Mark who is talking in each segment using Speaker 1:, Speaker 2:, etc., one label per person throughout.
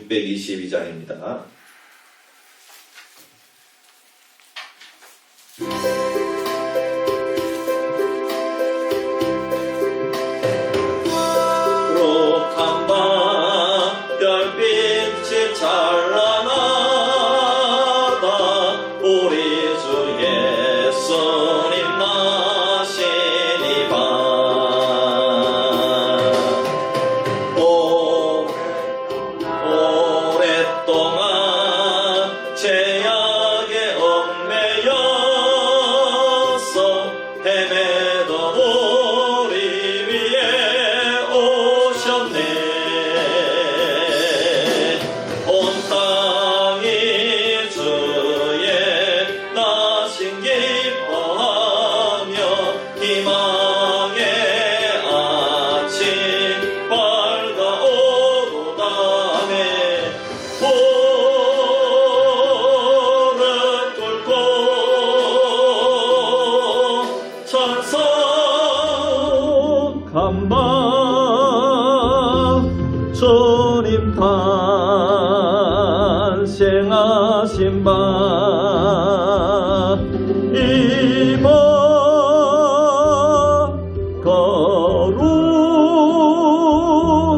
Speaker 1: 622장입니다. 룩한 밤 별빛이 찬란하다. 우리 주 예수님 나시니 밤. 오랫동안 죄악에 얽매여서 헤매던 우리 위에 오셨네. 온 땅이 주의 나신 기뻐하며 희망의 아침 밝아오도다네. 무릎 꿇고 찬송한 밤 주님 탄생하신 밤 이 밤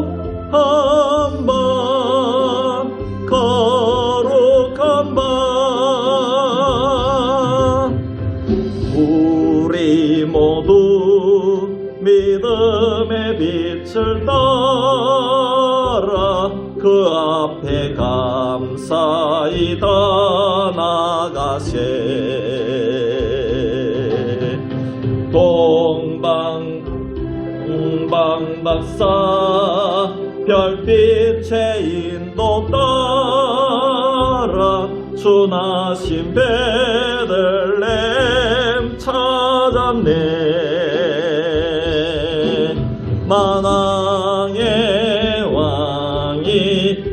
Speaker 1: 거룩한 밤 거룩한 밤 우리 모두 믿음의 빛을 따라 그 앞에 감사히 나가세. 동방박사 별빛의 인도 따라 주 나신 베들레헴 찾았네. 만왕의 왕이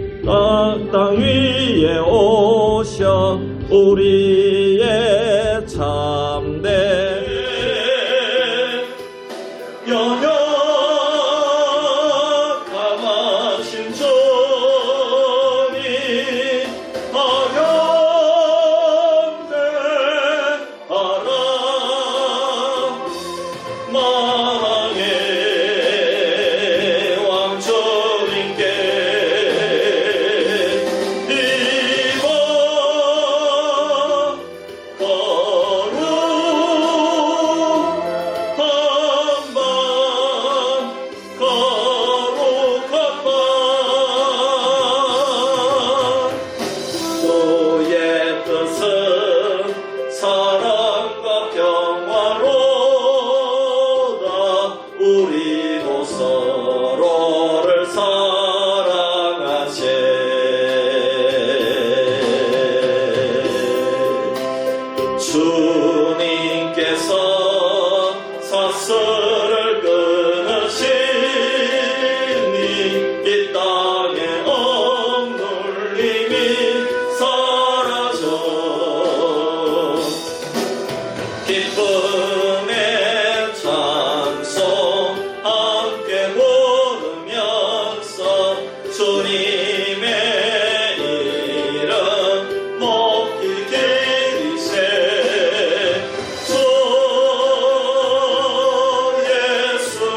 Speaker 1: 땅 위에 오셔 우리의 참된 연약함하신 주님 아련대하라. 만왕의 왕 주님께 이 밤 거룩한 밤 주의 뜻은 사랑과 평화로다. 우리도 서로를 사랑하세. 주님께서 사슬을 끊으시니 이 땅의 억눌림이 사라져 기쁨의 찬송 함께 부르면서 주님의 이름 높이 기리세. 주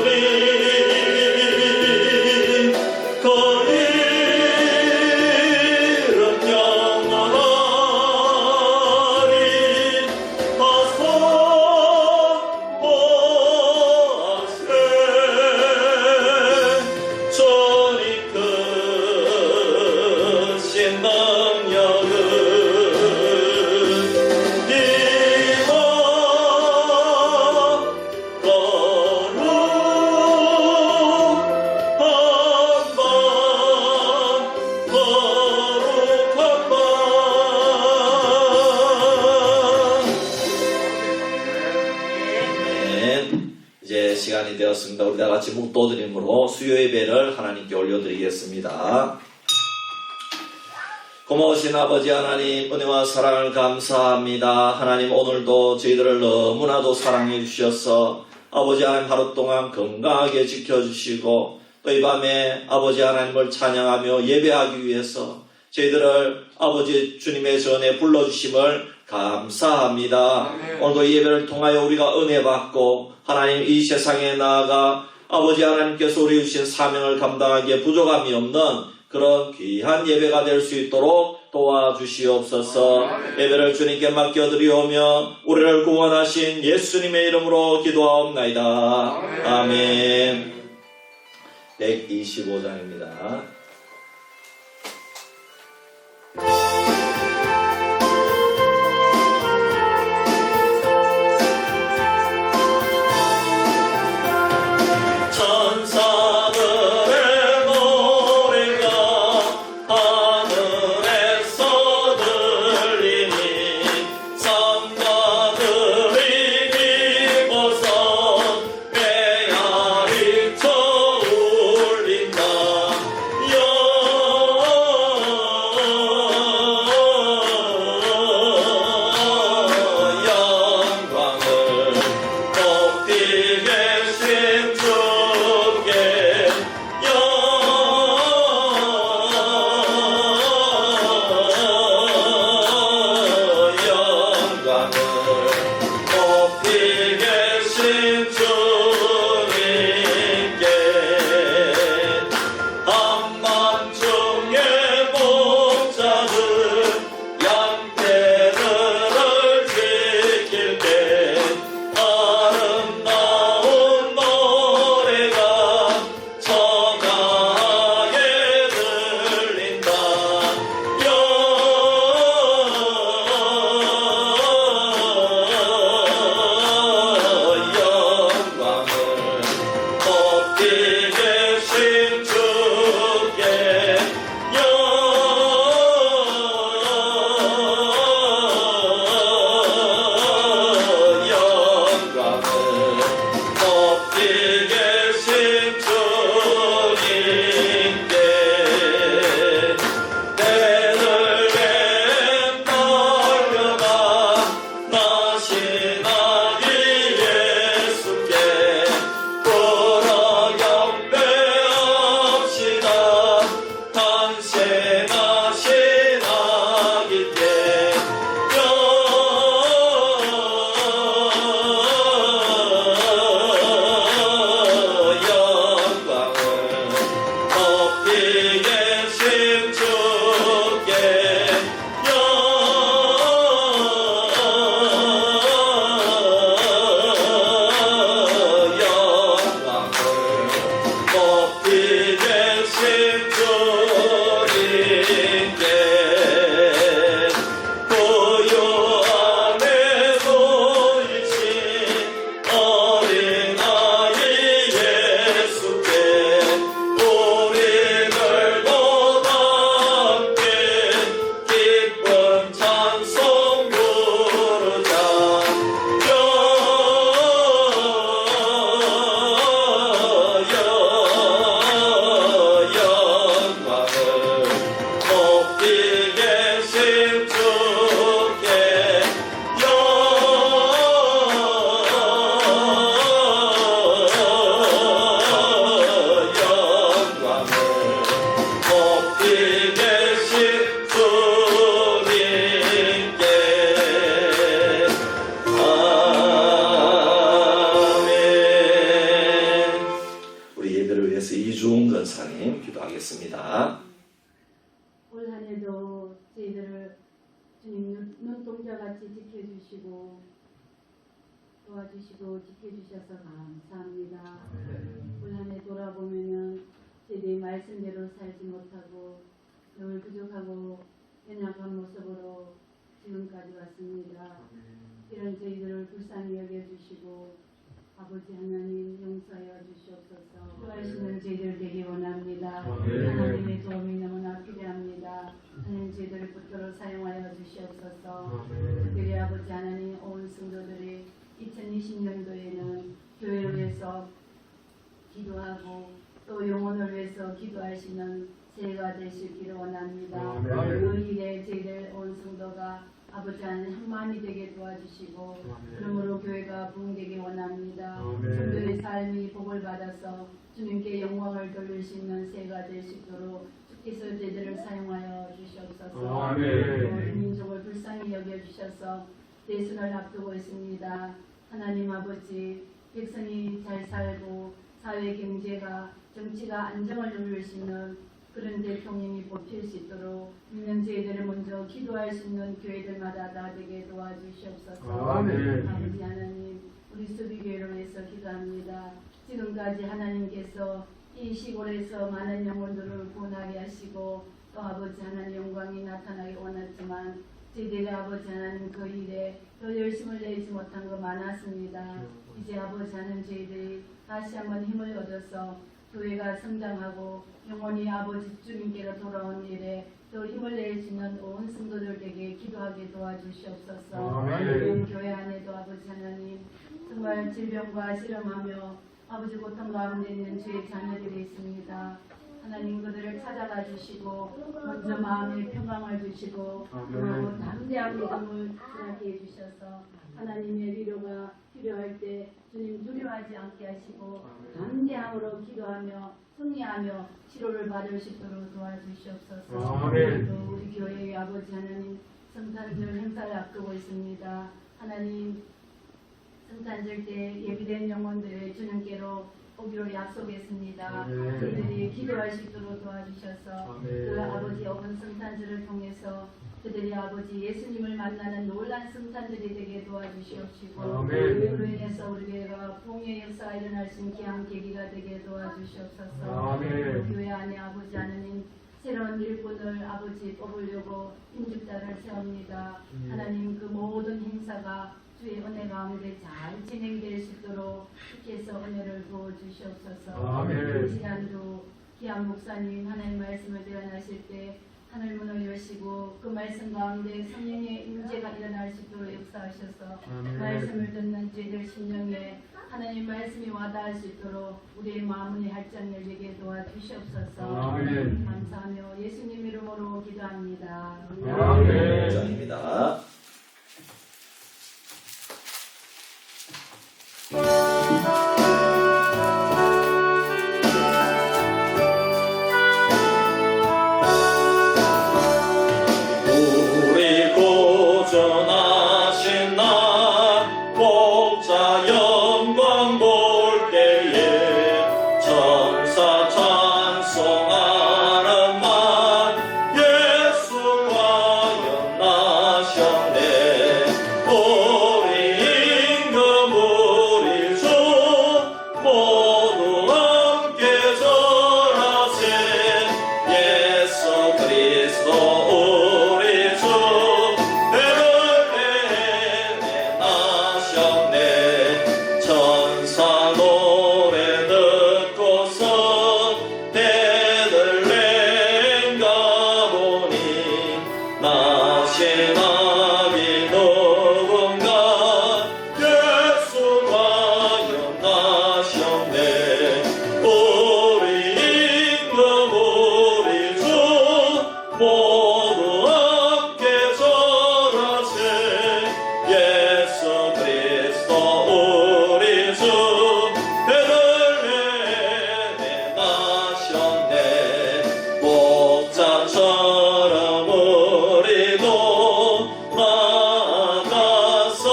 Speaker 1: 예수님 그 이름 영원하리. 하소보아세. 주님 크신 능력은 이 밤 거룩한 밤 이제 시간이 되었습니다. 우리 다 같이 묵도드림으로 수요 예배를 하나님께 올려드리겠습니다. 고마우신 아버지 하나님, 은혜와 사랑을 감사합니다. 하나님, 오늘도 저희들을 너무나도 사랑해 주셔서 아버지 하나님 하루 동안 건강하게 지켜주시고 또 이 밤에 아버지 하나님을 찬양하며 예배하기 위해서 저희들을 아버지 주님의 전에 불러주심을 감사합니다. 오늘도 이 예배를 통하여 우리가 은혜 받고 하나님 이 세상에 나아가 아버지 하나님께서 우리 주신 사명을 감당하기에 부족함이 없는 그런 귀한 예배가 될 수 있도록 도와주시옵소서. 예배를 주님께 맡겨드리오며 우리를 구원하신 예수님의 이름으로 기도하옵나이다. 아멘. 125장입니다. 기도하겠습니다.
Speaker 2: 올 한해도 저희들을 주님 눈동자같이 지켜주시고 도와주시고 지켜주셔서 감사합니다. 올 한해 돌아보면은 저희들이 말씀대로 살지 못하고 늘 부족하고 연약한 모습으로 지금까지 왔습니다. 이런 저희들을 불쌍히 여겨주시고 아버지 하나님 용서하여 주시옵소서. 도와주시는 저희들 되기 원합니다. 하나님의 도움이 너무나 필요합니다. 하나님 저희들을 붙들어 사용하여 주시옵소서. 특별히 아버지 하나님 온 성도들이 2020년도에는 교회를 위해서 기도하고 또 영혼을 위해서 기도할 수 있는 새해가 되시기를 원합니다. 그 일에 저희들 온 성도가 아버지 하나님 한마음이 되게 도와주시고 그러므로 교회가 부흥되기 원합니다. 성도의 삶이 복을 받아서 주님께 영광을 돌릴 수 있는 새가 될 수 있도록 주께서 저희들을 사용하여 주시옵소서. 이 민족을 불쌍히 여겨주셔서 대순을 앞두고 있습니다. 하나님 아버지, 백성이 잘 살고 사회 경제가 정치가 안정을 누릴 수 있는 그런 대통령이 뽑힐 수 있도록 있는 저희들을 먼저 기도할 수 있는 교회들마다 다 되게 도와주시옵소서. 아버지 하나님, 우리 수비교회로 해서 기도합니다. 지금까지 하나님께서 이 시골에서 많은 영혼들을 구원하게 하시고 또 아버지 하나님 영광이 나타나기 원했지만 저희들의 아버지 하나님 그 일에 더 열심을 내지 못한 거 많았습니다. 이제 아버지 하나님 저희들이 다시 한번 힘을 얻어서 교회가 성장하고 영원히 아버지 주님께로 돌아온 일에 또 힘을 낼 수 있는 온 성도들에게 기도하게 도와주시옵소서. 교회 안에도 아버지 하나님 정말 질병과 실험하며 아버지 고통 가운데 있는 주의 자녀들이 있습니다. 하나님 그들을 찾아가 주시고 먼저 마음의 평강을 주시고 그리고 담대한 믿음을 주하게 해주셔서 하나님의 위로가 필요할 때 주님 두려워하지 않게 하시고 담대함으로 기도하며 승리하며 치료를 받을 수 있도록 도와주시옵소서. 또 우리 교회의 아버지 하나님 성탄절 행사를 앞두고 있습니다. 하나님 성탄절 때 예비된 영혼들을 주님께로 오기로 약속했습니다. 그들이 기도할 수 있도록 도와주셔서 그 아버지 어떤 성탄절을 통해서 그들이 아버지 예수님을 만나는 놀란 성탄절이 되게 도와주시옵시고 그로 인해서 우리 교회가 부흥의 역사가 일어날 수 있는 귀한 계기가 되게 도와주시옵소서. 교회 안에 아버지 하나님 새로운 일꾼을 아버지 뽑으려고 인죽자를 세웁니다. 하나님 그 모든 행사가 주의 은혜 가운데 잘 진행될 수 있도록 주께서 은혜를 부어주시옵소서. 이 시간도 귀한 목사님 하나님 말씀을 대언하실 때 하늘문을 여시고 그 말씀 가운데 성령의 임재가 일어날 수 있도록 역사하셔서 말씀을 듣는 저희들 심령에 하나님 말씀이 와닿을 수 있도록 우리의 마음의 활짝 열리게 도와주시옵소서. 감사하며 예수님 이름으로 기도합니다.
Speaker 1: 감사합니다. 우리 구원하신 나 복자 영광 볼 때에 천사 찬송하는 말 예수가 영나셨네. 우리 임금 우리 주 모두 함께 절하세. 예수 그리스도 우리 주 베들레헴에 나셨네. 천사 노래 듣고서 베들레헴 가보니 나신 아기 누군가 예수가 영나셨네. 우리 임금 우리 주 모두 함께 절하세. 예수 그리스도 우리 주 베들레헴에 나셨네. 목자처럼 우리도 나가서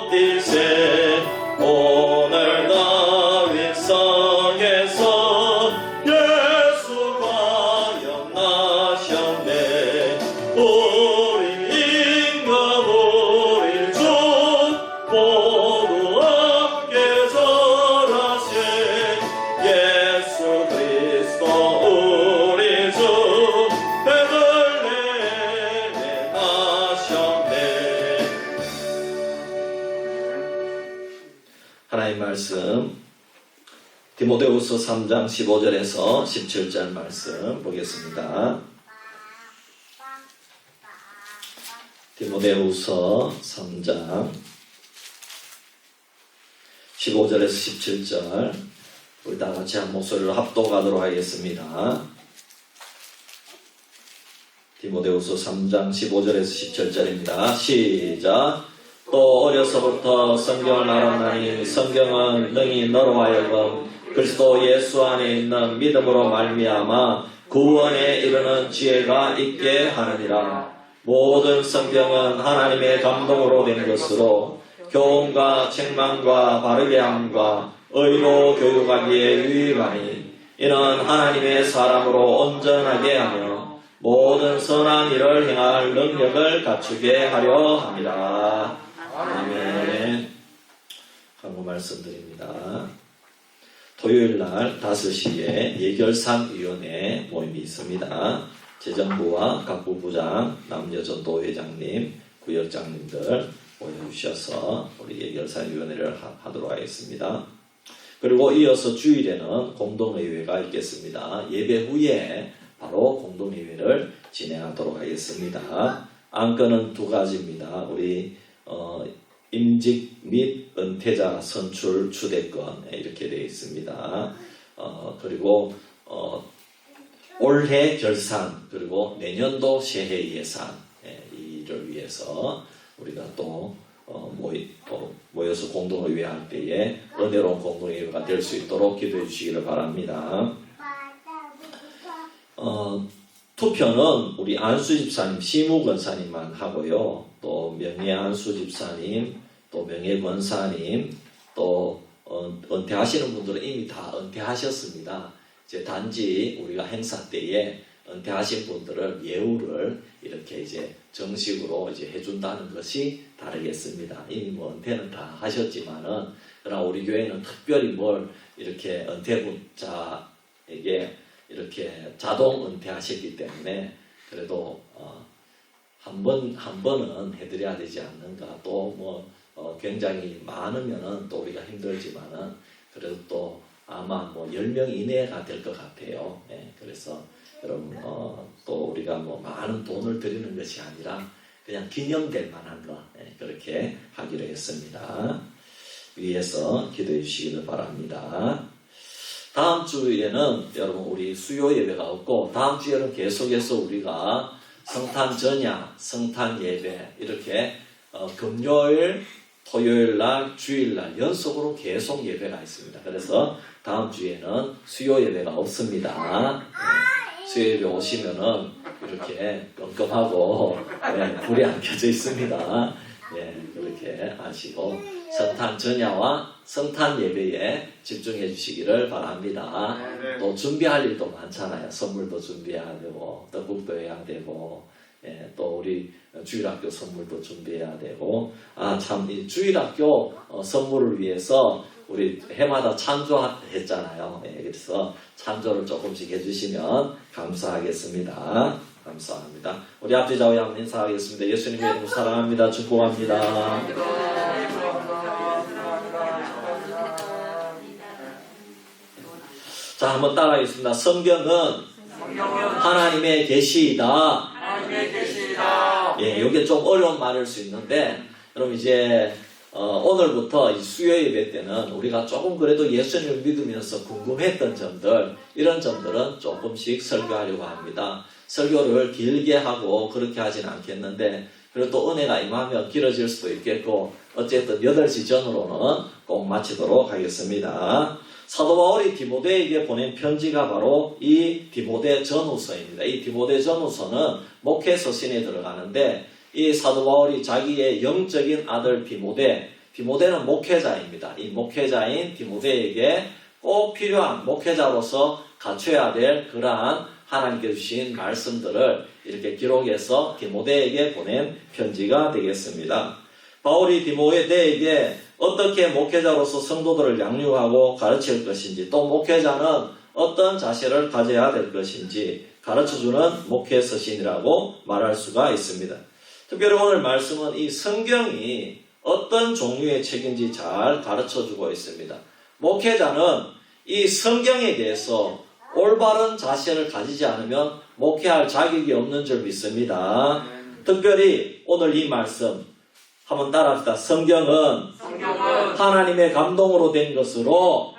Speaker 1: 엎디세. 오늘 다윗 성에서 예수가 영나셨네. 우리 임금 우리 주 모두 함께 절하세. 예수 그리스도 우리 주 베들레헴에 나셨네. 하나님 말씀 디모데후서 3장 15절에서 17절 말씀 보겠습니다. 디모데후서 3장 15절에서 17절 우리 다 같이 한 목소리로 합독하도록 하겠습니다. 디모데후서 3장 15절에서 17절입니다. 시작. 또 어려서부터 성경을 알았나니 성경은 능히 너로 하여금 그리스도 예수 안에 있는 믿음으로 말미암아 구원에 이르는 지혜가 있게 하느니라. 모든 성경은 하나님의 감동으로 된 것으로 교훈과 책망과 바르게 함과 의로 교육하기에 유익하니 이는 하나님의 사람으로 온전하게 하며 모든 선한 일을 행할 능력을 갖추게 하려 합니다. 아멘. 한번 말씀드립니다. 토요일날 5시에 예결산위원회 모임이 있습니다. 재정부와 각 부부장, 남녀전도회장님, 구역장님들 모여주셔서 우리 예결산위원회를 하도록 하겠습니다. 그리고 이어서 주일에는 공동의회가 있겠습니다. 예배 후에 바로 공동의회를 진행하도록 하겠습니다. 안건은 2가지입니다. 우리 임직 및 은퇴자 선출 추대권 이렇게 되어 있습니다. 그리고 올해 결산 그리고 내년도 새해 예산 이를 위해서 우리가 또 모여서 공동의회 할 때에 은혜로운 공동의회가 될 수 있도록 기도해 주시기를 바랍니다. 투표는 우리 안수 집사님, 시무 권사님만 하고요. 또 명예 안수 집사님, 또 명예 권사님, 또 은퇴하시는 분들은 이미 다 은퇴하셨습니다. 이제 단지 우리가 행사 때에 은퇴하신 분들을 예우를 이렇게 이제 정식으로 이제 해준다는 것이 다르겠습니다. 이미 뭐 은퇴는 다 하셨지만은 그러나 우리 교회는 특별히 뭘 이렇게 은퇴자에게 이렇게 자동 은퇴하셨기 때문에 그래도 한 번은 해드려야 되지 않는가. 또 굉장히 많으면은 또 우리가 힘들지만은 그래도 또 아마 10명 이내가 될 것 같아요. 그래서 여러분 또 우리가 많은 돈을 드리는 것이 아니라 그냥 기념될 만한 거 그렇게 하기로 했습니다. 위에서 기도해 주시기를 바랍니다. 다음 주에는 여러분 우리 수요 예배가 없고 다음 주에는 계속해서 우리가 성탄 전야, 성탄 예배 이렇게 금요일, 토요일날, 주일날 연속으로 계속 예배가 있습니다. 그래서 다음 주에는 수요 예배가 없습니다. 수요 예배 오시면은 이렇게 껌껌하고 불이 안 켜져 있습니다. 그렇게 아시고 성탄 전야와 성탄 예배에 집중해 주시기를 바랍니다. 또 준비할 일도 많잖아요. 선물도 준비해야 되고 떡국도 해야 되고 또 우리 주일학교 선물도 준비해야 되고 참 이 주일학교 선물을 위해서 우리 해마다 찬조했잖아요. 그래서 찬조를 조금씩 해주시면 감사하겠습니다. 감사합니다. 우리 앞뒤 좌우 양면 인사하겠습니다. 예수님의 이름으로 사랑합니다. 축복합니다. 자, 한번 따라하겠습니다. 성경은 하나님의 계시이다. 이게 좀 어려운 말일 수 있는데, 그럼 이제 오늘부터 이 수요 예배 때는 우리가 조금 그래도 예수님을 믿으면서 궁금했던 점들, 이런 점들은 조금씩 설교하려고 합니다. 설교를 길게 하고 그렇게 하진 않겠는데, 그리고 또 은혜가 임하면 길어질 수도 있겠고, 어쨌든 8시 전으로는 꼭 마치도록 하겠습니다. 사도 바울이 디모데에게 보낸 편지가 바로 이 디모데 전후서입니다. 이 디모데 전후서는 목회 서신에 들어가는데, 이 사도 바울이 자기의 영적인 아들 디모데는 목회자입니다. 이 목회자인 디모데에게 꼭 필요한 목회자로서 갖춰야 될 그러한 하나님께 주신 말씀들을 이렇게 기록해서 디모데에게 보낸 편지가 되겠습니다. 바울이 디모데에게 어떻게 목회자로서 성도들을 양육하고 가르칠 것인지, 또 목회자는 어떤 자세를 가져야 될 것인지 가르쳐주는 목회 서신이라고 말할 수가 있습니다. 특별히 오늘 말씀은 이 성경이 어떤 종류의 책인지 잘 가르쳐주고 있습니다. 목회자는 이 성경에 대해서 올바른 자세를 가지지 않으면 목회할 자격이 없는 줄 믿습니다. 특별히 오늘 이 말씀 한번 따라합시다. 성경은 하나님의 감동으로 된 것으로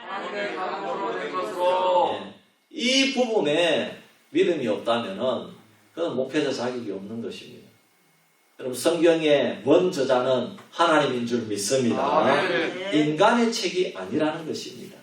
Speaker 1: 이 부분에 믿음이 없다면은 그건 목회자 자격이 없는 것입니다. 여러분, 성경의 원저자는 하나님인 줄 믿습니다. 인간의 책이 아니라는 것입니다.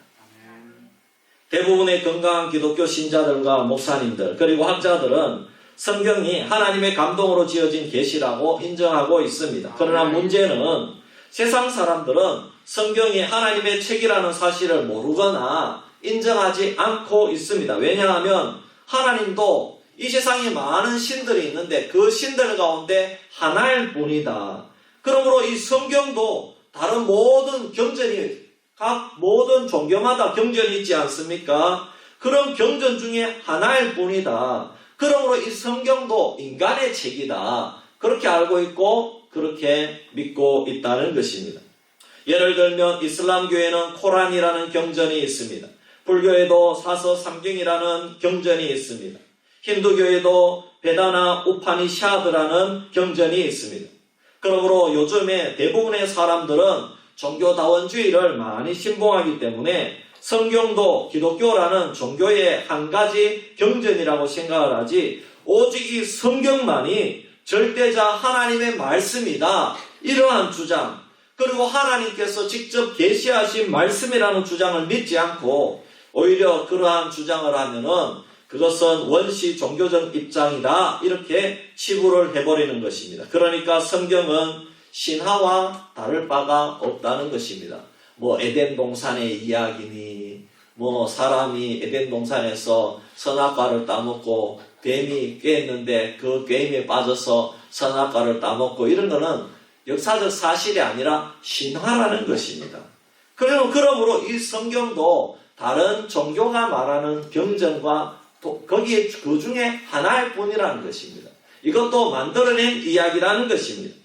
Speaker 1: 대부분의 건강한 기독교 신자들과 목사님들 그리고 학자들은 성경이 하나님의 감동으로 지어진 계시라고 인정하고 있습니다. 그러나 문제는 세상 사람들은 성경이 하나님의 책이라는 사실을 모르거나 인정하지 않고 있습니다. 왜냐하면 하나님도 이 세상에 많은 신들이 있는데 그 신들 가운데 하나일 뿐이다. 그러므로 이 성경도 다른 모든 경전이 각 모든 종교마다 경전이 있지 않습니까? 그런 경전 중에 하나일 뿐이다. 그러므로 이 성경도 인간의 책이다. 그렇게 알고 있고 그렇게 믿고 있다는 것입니다. 예를 들면 이슬람교에는 코란이라는 경전이 있습니다. 불교에도 사서 삼경이라는 경전이 있습니다. 힌두교에도 베다나 우파니샤드라는 경전이 있습니다. 그러므로 요즘에 대부분의 사람들은 종교다원주의를 많이 신봉하기 때문에 성경도 기독교라는 종교의 한 가지 경전이라고 생각을 하지 오직 이 성경만이 절대자 하나님의 말씀이다. 이러한 주장 그리고 하나님께서 직접 계시하신 말씀이라는 주장을 믿지 않고 오히려 그러한 주장을 하면은 그것은 원시 종교적 입장이다. 이렇게 치부를 해버리는 것입니다. 그러니까 성경은 신화와 다를 바가 없다는 것입니다. 뭐 에덴 동산의 이야기니 뭐 사람이 에덴 동산에서 선악과를 따먹고 뱀이 꿰었는데 그 꿰임에 빠져서 선악과를 따먹고 이런 거는 역사적 사실이 아니라 신화라는 것입니다. 그러므로 이 성경도 다른 종교가 말하는 경전과 거기에 그 중에 하나일 뿐이라는 것입니다. 이것도 만들어낸 이야기라는 것입니다.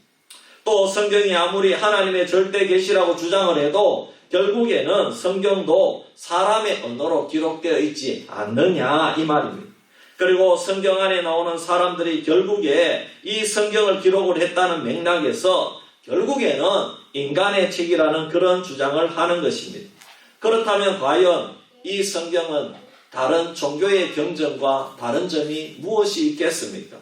Speaker 1: 또 성경이 아무리 하나님의 절대 계시라고 주장을 해도 결국에는 성경도 사람의 언어로 기록되어 있지 않느냐 이 말입니다. 그리고 성경 안에 나오는 사람들이 결국에 이 성경을 기록을 했다는 맥락에서 결국에는 인간의 책이라는 그런 주장을 하는 것입니다. 그렇다면 과연 이 성경은 다른 종교의 경전과 다른 점이 무엇이 있겠습니까?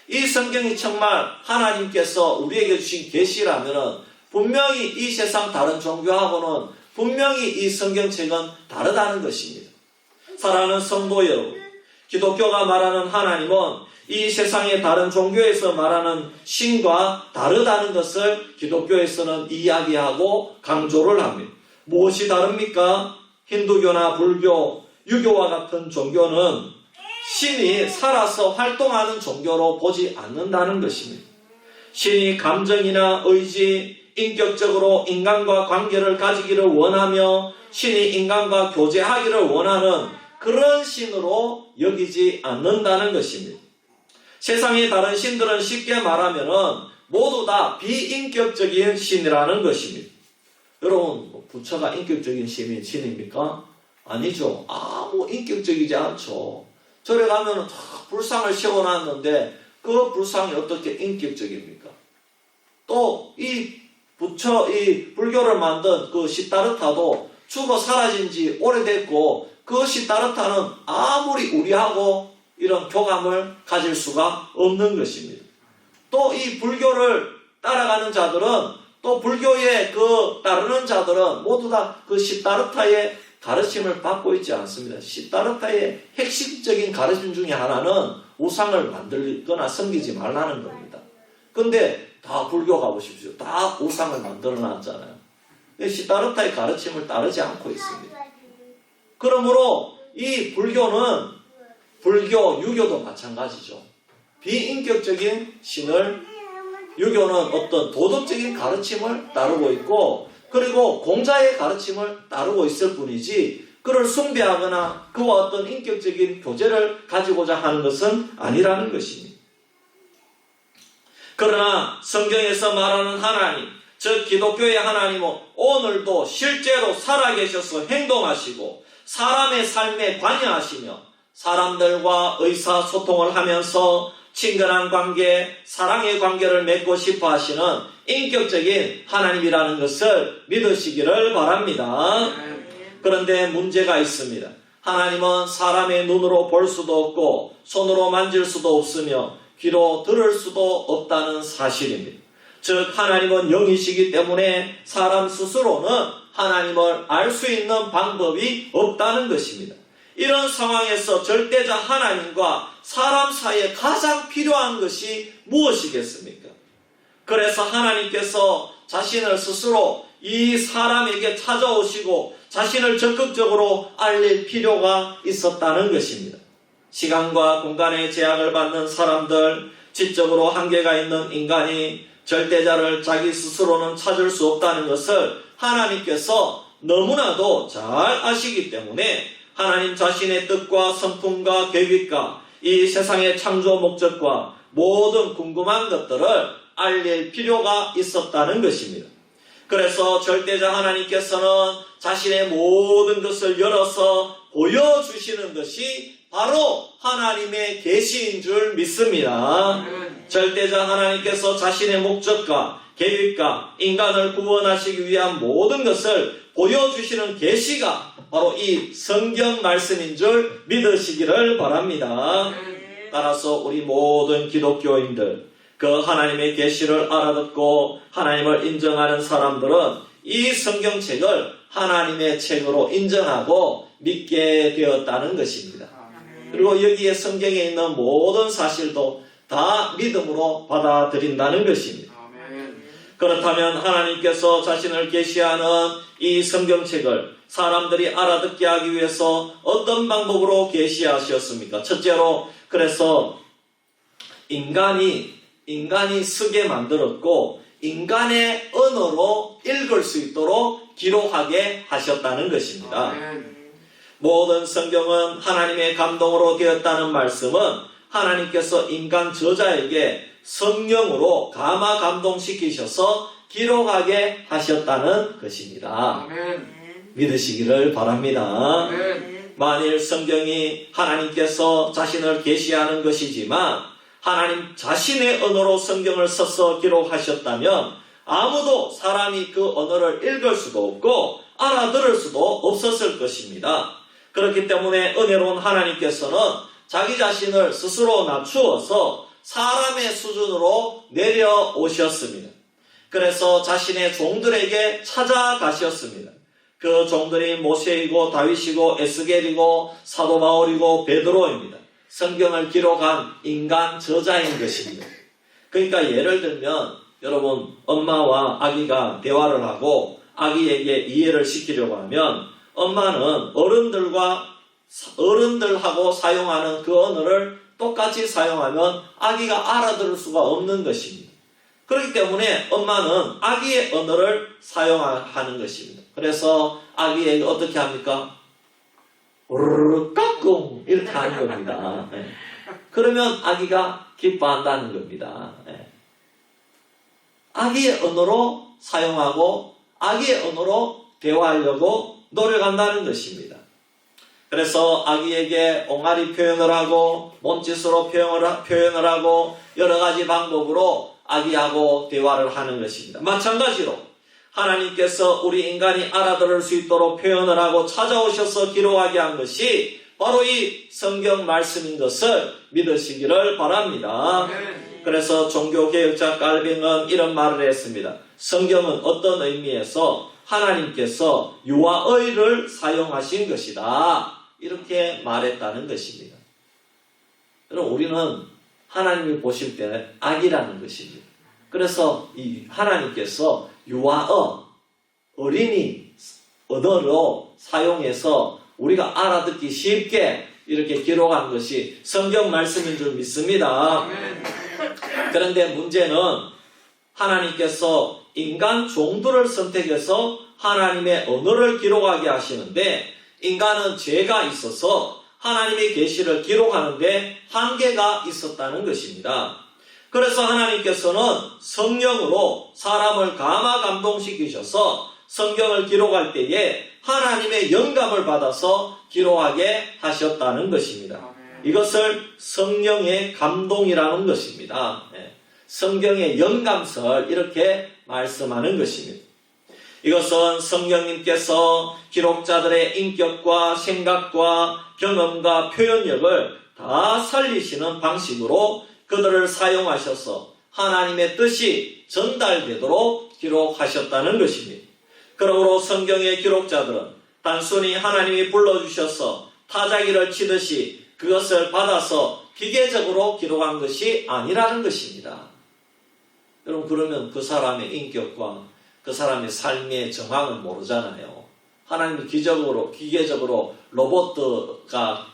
Speaker 1: 이 성경이 정말 하나님께서 우리에게 주신 계시라면 분명히 이 세상 다른 종교하고는 분명히 이 성경책은 다르다는 것입니다. 사랑하는 성도 여러분, 기독교가 말하는 하나님은 이 세상의 다른 종교에서 말하는 신과 다르다는 것을 기독교에서는 이야기하고 강조를 합니다. 무엇이 다릅니까? 힌두교나 불교, 유교와 같은 종교는 신이 살아서 활동하는 종교로 보지 않는다는 것입니다. 신이 감정이나 의지, 인격적으로 인간과 관계를 가지기를 원하며 신이 인간과 교제하기를 원하는 그런 신으로 여기지 않는다는 것입니다. 세상의 다른 신들은 쉽게 말하면 모두 다 비인격적인 신이라는 것입니다. 여러분, 부처가 인격적인 신입니까? 아니죠. 아무 인격적이지 않죠. 절에 가면 불상을 세워놨는데 그 불상이 어떻게 인격적입니까? 또 이 부처, 이 불교를 만든 그 시타르타도 죽어 사라진 지 오래됐고 그 시타르타는 아무리 우리하고 이런 교감을 가질 수가 없는 것입니다. 또 이 불교를 따라가는 자들은 또 불교에 그 따르는 자들은 모두 다 그 시타르타의 가르침을 받고 있지 않습니다. 시타르타의 핵심적인 가르침 중에 하나는 우상을 만들거나 섬기지 말라는 겁니다. 근데 다 불교 가보십시오. 다 우상을 만들어 놨잖아요. 시타르타의 가르침을 따르지 않고 있습니다. 그러므로 이 불교는 불교, 유교도 마찬가지죠. 비인격적인 신을 유교는 어떤 도덕적인 가르침을 따르고 있고 그리고 공자의 가르침을 따르고 있을 뿐이지 그를 숭배하거나 그와 어떤 인격적인 교제를 가지고자 하는 것은 아니라는 것입니다. 그러나 성경에서 말하는 하나님, 즉 기독교의 하나님은 오늘도 실제로 살아계셔서 행동하시고 사람의 삶에 관여하시며 사람들과 의사소통을 하면서 친근한 관계, 사랑의 관계를 맺고 싶어 하시는 인격적인 하나님이라는 것을 믿으시기를 바랍니다. 그런데 문제가 있습니다. 하나님은 사람의 눈으로 볼 수도 없고 손으로 만질 수도 없으며 귀로 들을 수도 없다는 사실입니다. 즉 하나님은 영이시기 때문에 사람 스스로는 하나님을 알 수 있는 방법이 없다는 것입니다. 이런 상황에서 절대자 하나님과 사람 사이에 가장 필요한 것이 무엇이겠습니까? 그래서 하나님께서 자신을 스스로 이 사람에게 찾아오시고 자신을 적극적으로 알릴 필요가 있었다는 것입니다. 시간과 공간의 제약을 받는 사람들, 지적으로 한계가 있는 인간이 절대자를 자기 스스로는 찾을 수 없다는 것을 하나님께서 너무나도 잘 아시기 때문에 하나님 자신의 뜻과 성품과 계획과 이 세상의 창조 목적과 모든 궁금한 것들을 알릴 필요가 있었다는 것입니다. 그래서 절대자 하나님께서는 자신의 모든 것을 열어서 보여주시는 것이 바로 하나님의 계시인 줄 믿습니다. 절대자 하나님께서 자신의 목적과 계획과 인간을 구원하시기 위한 모든 것을 보여주시는 계시가 바로 이 성경 말씀인 줄 믿으시기를 바랍니다. 따라서 우리 모든 기독교인들, 그 하나님의 계시를 알아듣고 하나님을 인정하는 사람들은 이 성경책을 하나님의 책으로 인정하고 믿게 되었다는 것입니다. 그리고 여기에 성경에 있는 모든 사실도 다 믿음으로 받아들인다는 것입니다. 그렇다면 하나님께서 자신을 계시하는 이 성경책을 사람들이 알아듣게 하기 위해서 어떤 방법으로 계시하셨습니까? 첫째로, 그래서 인간이 쓰게 만들었고 인간의 언어로 읽을 수 있도록 기록하게 하셨다는 것입니다. 모든 성경은 하나님의 감동으로 되었다는 말씀은 하나님께서 인간 저자에게 성령으로 감화 감동시키셔서 기록하게 하셨다는 것입니다. 믿으시기를 바랍니다. 만일 성경이 하나님께서 자신을 계시하는 것이지만 하나님 자신의 언어로 성경을 써서 기록하셨다면 아무도 사람이 그 언어를 읽을 수도 없고 알아들을 수도 없었을 것입니다. 그렇기 때문에 은혜로운 하나님께서는 자기 자신을 스스로 낮추어서 사람의 수준으로 내려오셨습니다. 그래서 자신의 종들에게 찾아가셨습니다. 그 종들이 모세이고 다윗이고 에스겔이고 사도 바울이고 베드로입니다. 성경을 기록한 인간 저자인 것입니다. 그러니까 예를 들면 여러분, 엄마와 아기가 대화를 하고 아기에게 이해를 시키려고 하면 엄마는 어른들하고 사용하는 그 언어를 똑같이 사용하면 아기가 알아들을 수가 없는 것입니다. 그렇기 때문에 엄마는 아기의 언어를 사용하는 것입니다. 그래서 아기에게 어떻게 합니까? 우르르 까꿍 이렇게 하는 겁니다. 그러면 아기가 기뻐한다는 겁니다. 아기의 언어로 사용하고 아기의 언어로 대화하려고 노력한다는 것입니다. 그래서 아기에게 옹알이 표현을 하고 몸짓으로 표현을 하고 여러 가지 방법으로 아기하고 대화를 하는 것입니다. 마찬가지로 하나님께서 우리 인간이 알아들을 수 있도록 표현을 하고 찾아오셔서 기록하게 한 것이 바로 이 성경 말씀인 것을 믿으시기를 바랍니다. 그래서 종교개혁자 칼빈은 이런 말을 했습니다. 성경은 어떤 의미에서 하나님께서 유아어휘를 사용하신 것이다. 이렇게 말했다는 것입니다. 그럼 우리는 하나님이 보실 때는 악이라는 것입니다. 그래서 이 하나님께서 유아어, 어린이 언어로 사용해서 우리가 알아듣기 쉽게 이렇게 기록한 것이 성경 말씀인 줄 믿습니다. 그런데 문제는 하나님께서 인간 종들을 선택해서 하나님의 언어를 기록하게 하시는데 인간은 죄가 있어서 하나님의 계시를 기록하는데 한계가 있었다는 것입니다. 그래서 하나님께서는 성령으로 사람을 감화 감동시키셔서 성경을 기록할 때에 하나님의 영감을 받아서 기록하게 하셨다는 것입니다. 이것을 성령의 감동이라는 것입니다. 성경의 영감설 이렇게 말씀하는 것입니다. 이것은 성경님께서 기록자들의 인격과 생각과 경험과 표현력을 다 살리시는 방식으로 그들을 사용하셔서 하나님의 뜻이 전달되도록 기록하셨다는 것입니다. 그러므로 성경의 기록자들은 단순히 하나님이 불러주셔서 타자기를 치듯이 그것을 받아서 기계적으로 기록한 것이 아니라는 것입니다. 여러분, 그러면 그 사람의 인격과 그 사람의 삶의 정황을 모르잖아요. 하나님이 기계적으로 로봇가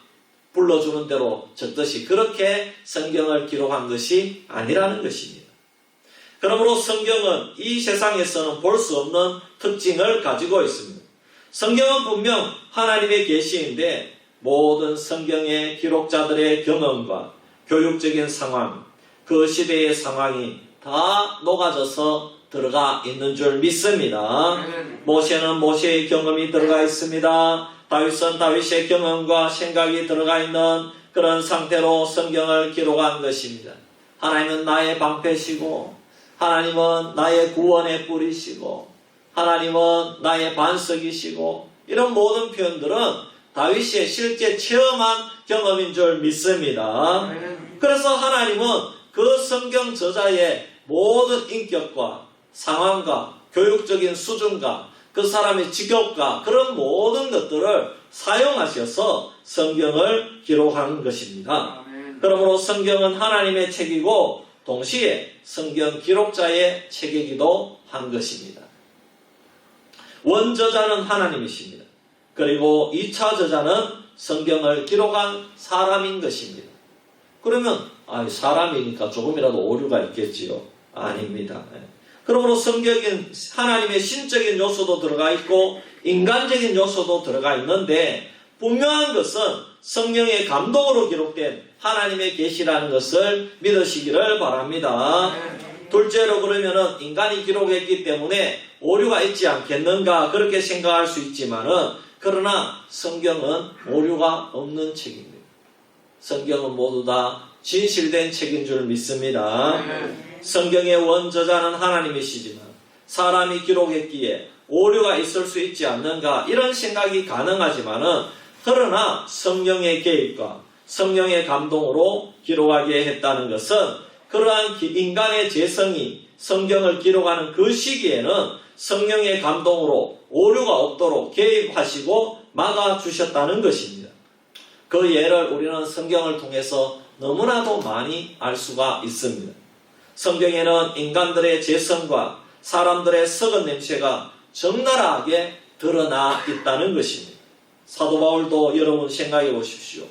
Speaker 1: 불러주는 대로 적듯이 그렇게 성경을 기록한 것이 아니라는 것입니다. 그러므로 성경은 이 세상에서는 볼 수 없는 특징을 가지고 있습니다. 성경은 분명 하나님의 계시인데 모든 성경의 기록자들의 경험과 교육적인 상황, 그 시대의 상황이 다 녹아져서 들어가 있는 줄 믿습니다. 모세는 모세의 경험이 들어가 있습니다. 다윗은 다윗의 경험과 생각이 들어가 있는 그런 상태로 성경을 기록한 것입니다. 하나님은 나의 방패시고, 하나님은 나의 구원의 뿌리시고, 하나님은 나의 반석이시고, 이런 모든 표현들은 다윗이 실제 체험한 경험인 줄 믿습니다. 그래서 하나님은 그 성경 저자의 모든 인격과 상황과 교육적인 수준과 그 사람의 직업과 그런 모든 것들을 사용하셔서 성경을 기록한 것입니다. 그러므로 성경은 하나님의 책이고 동시에 성경 기록자의 책이기도 한 것입니다. 원저자는 하나님이십니다. 그리고 2차 저자는 성경을 기록한 사람인 것입니다. 그러면 사람이니까 조금이라도 오류가 있겠지요? 아닙니다. 그러므로 성경은 하나님의 신적인 요소도 들어가 있고 인간적인 요소도 들어가 있는데 분명한 것은 성령의 감동으로 기록된 하나님의 계시라는 것을 믿으시기를 바랍니다. 둘째로 그러면은 인간이 기록했기 때문에 오류가 있지 않겠는가 그렇게 생각할 수 있지만은 그러나 성경은 오류가 없는 책입니다. 성경은 모두 다 진실된 책인 줄 믿습니다. 성경의 원저자는 하나님이시지만 사람이 기록했기에 오류가 있을 수 있지 않는가 이런 생각이 가능하지만은 그러나 성령의 개입과 성령의 감동으로 기록하게 했다는 것은 그러한 인간의 재성이 성경을 기록하는 그 시기에는 성령의 감동으로 오류가 없도록 개입하시고 막아주셨다는 것입니다. 그 예를 우리는 성경을 통해서 너무나도 많이 알 수가 있습니다. 성경에는 인간들의 재성과 사람들의 썩은 냄새가 적나라하게 드러나 있다는 것입니다. 사도 바울도 여러분 생각해 보십시오.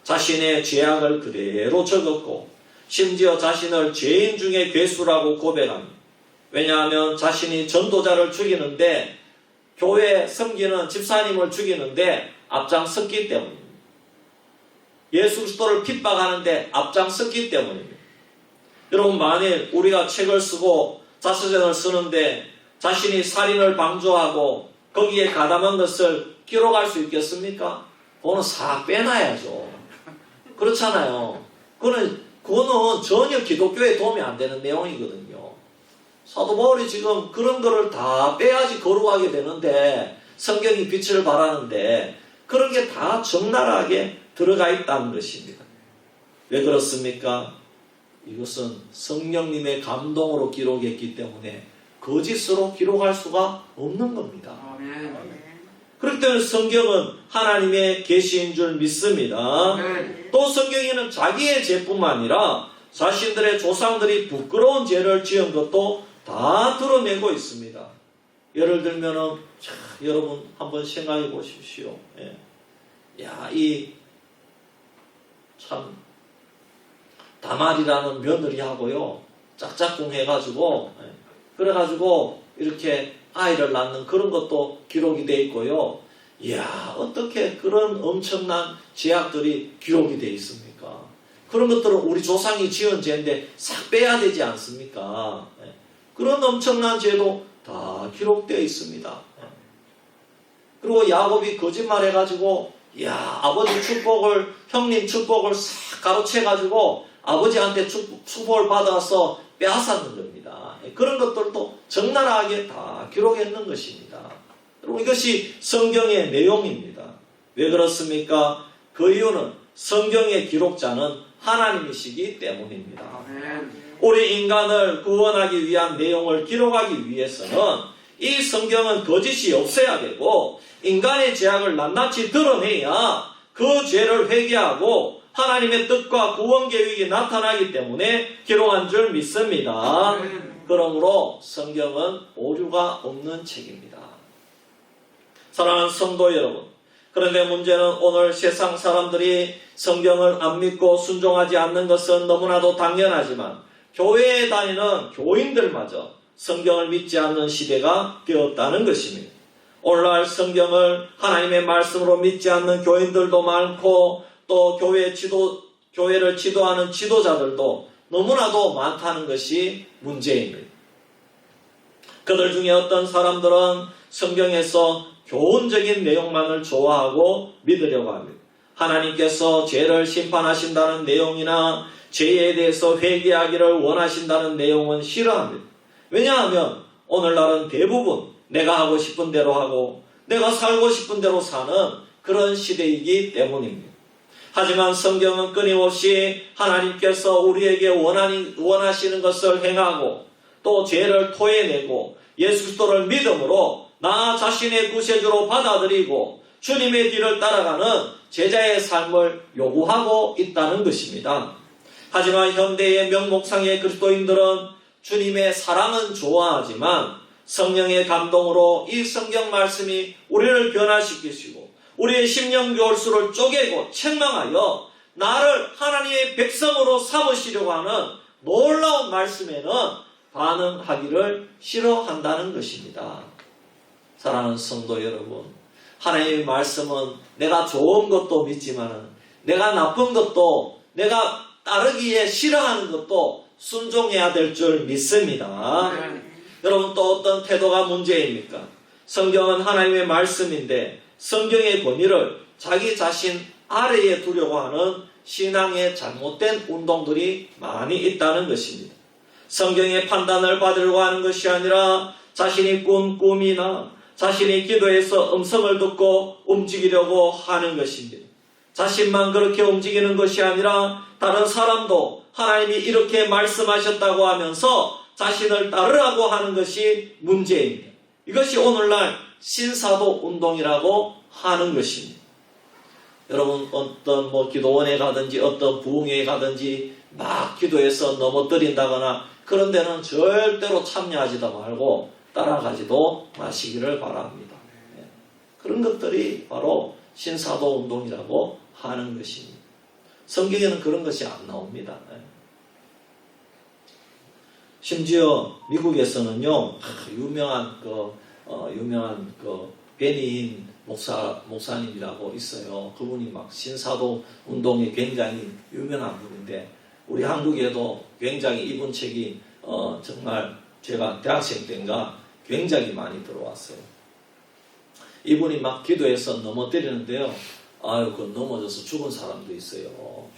Speaker 1: 자신의 죄악을 그대로 적었고 심지어 자신을 죄인 중에 괴수라고 고백합니다. 왜냐하면 자신이 전도자를 죽이는데 교회 섬기는 집사님을 죽이는데 앞장섰기 때문입니다. 예수 그리스도를 핍박하는데 앞장섰기 때문입니다. 여러분, 만일 우리가 책을 쓰고 자서전을 쓰는데 자신이 살인을 방조하고 거기에 가담한 것을 기록할 수 있겠습니까? 그거는 싹 빼놔야죠. 그렇잖아요. 그거는 전혀 기독교에 도움이 안 되는 내용이거든요. 사도 바울이 지금 그런 거를 다 빼야지 거룩하게 되는데 성경이 빛을 발하는데 그런 게 다 적나라하게 들어가 있다는 것입니다. 왜 그렇습니까? 이것은 성령님의 감동으로 기록했기 때문에 거짓으로 기록할 수가 없는 겁니다. 그렇기 때문에 성경은 하나님의 계시인 줄 믿습니다. 또 성경에는 자기의 죄뿐만 아니라 자신들의 조상들이 부끄러운 죄를 지은 것도 다 드러내고 있습니다. 예를 들면은 여러분 한번 생각해 보십시오. 참 다말이라는 며느리하고요 짝짝꿍 해가지고 그래가지고 이렇게 아이를 낳는 그런 것도 기록이 돼 있고요. 이야, 어떻게 그런 엄청난 죄악들이 기록이 돼 있습니까? 그런 것들은 우리 조상이 지은 죄인데 싹 빼야 되지 않습니까? 그런 엄청난 죄도 다 기록되어 있습니다. 그리고 야곱이 거짓말해가지고 아버지 축복을, 형님 축복을 싹 가로채가지고 아버지한테 축복을 받아서 빼앗았는 겁니다. 그런 것들도 적나라하게 다 기록했는 것입니다. 여러분, 이것이 성경의 내용입니다. 왜 그렇습니까? 그 이유는 성경의 기록자는 하나님이시기 때문입니다. 우리 인간을 구원하기 위한 내용을 기록하기 위해서는 이 성경은 거짓이 없어야 되고 인간의 죄악을 낱낱이 드러내야 그 죄를 회개하고 하나님의 뜻과 구원 계획이 나타나기 때문에 기록한 줄 믿습니다. 그러므로 성경은 오류가 없는 책입니다. 사랑하는 성도 여러분, 그런데 문제는 오늘 세상 사람들이 성경을 안 믿고 순종하지 않는 것은 너무나도 당연하지만 교회에 다니는 교인들마저 성경을 믿지 않는 시대가 되었다는 것입니다. 오늘날 성경을 하나님의 말씀으로 믿지 않는 교인들도 많고 또 교회를 지도하는 지도자들도 너무나도 많다는 것이 문제입니다. 그들 중에 어떤 사람들은 성경에서 교훈적인 내용만을 좋아하고 믿으려고 합니다. 하나님께서 죄를 심판하신다는 내용이나 죄에 대해서 회개하기를 원하신다는 내용은 싫어합니다. 왜냐하면 오늘날은 대부분 내가 하고 싶은 대로 하고 내가 살고 싶은 대로 사는 그런 시대이기 때문입니다. 하지만 성경은 끊임없이 하나님께서 우리에게 원하시는 것을 행하고 또 죄를 토해내고 예수 그리스도를 믿음으로 나 자신의 구세주로 받아들이고 주님의 뒤를 따라가는 제자의 삶을 요구하고 있다는 것입니다. 하지만 현대의 명목상의 그리스도인들은 주님의 사랑은 좋아하지만 성령의 감동으로 이 성경 말씀이 우리를 변화시키시고 우리의 심령 교울수를 쪼개고 책망하여 나를 하나님의 백성으로 삼으시려고 하는 놀라운 말씀에는 반응하기를 싫어한다는 것입니다. 사랑하는 성도 여러분, 하나님의 말씀은 내가 좋은 것도 믿지만 내가 나쁜 것도 내가 따르기에 싫어하는 것도 순종해야 될 줄 믿습니다. 여러분, 또 어떤 태도가 문제입니까? 성경은 하나님의 말씀인데 성경의 권위를 자기 자신 아래에 두려고 하는 신앙의 잘못된 운동들이 많이 있다는 것입니다. 성경의 판단을 받으려고 하는 것이 아니라 자신이 꾼 꿈이나 자신이 기도해서 음성을 듣고 움직이려고 하는 것입니다. 자신만 그렇게 움직이는 것이 아니라 다른 사람도 하나님이 이렇게 말씀하셨다고 하면서 자신을 따르라고 하는 것이 문제입니다. 이것이 오늘날 신사도 운동이라고 하는 것입니다. 여러분, 어떤 기도원에 가든지 어떤 부흥회에 가든지 막 기도해서 넘어뜨린다거나 그런 데는 절대로 참여하지도 말고 따라가지도 마시기를 바랍니다. 그런 것들이 바로 신사도 운동이라고 하는 것입니다. 성경에는 그런 것이 안 나옵니다. 심지어 미국에서는요, 유명한 베닌 목사님이라고 있어요. 그분이 막 신사도 운동에 굉장히 유명한 분인데 우리 한국에도 굉장히 이분 책이 정말 제가 대학생 때인가 굉장히 많이 들어왔어요. 이분이 막 기도해서 넘어뜨리는데요. 그 넘어져서 죽은 사람도 있어요.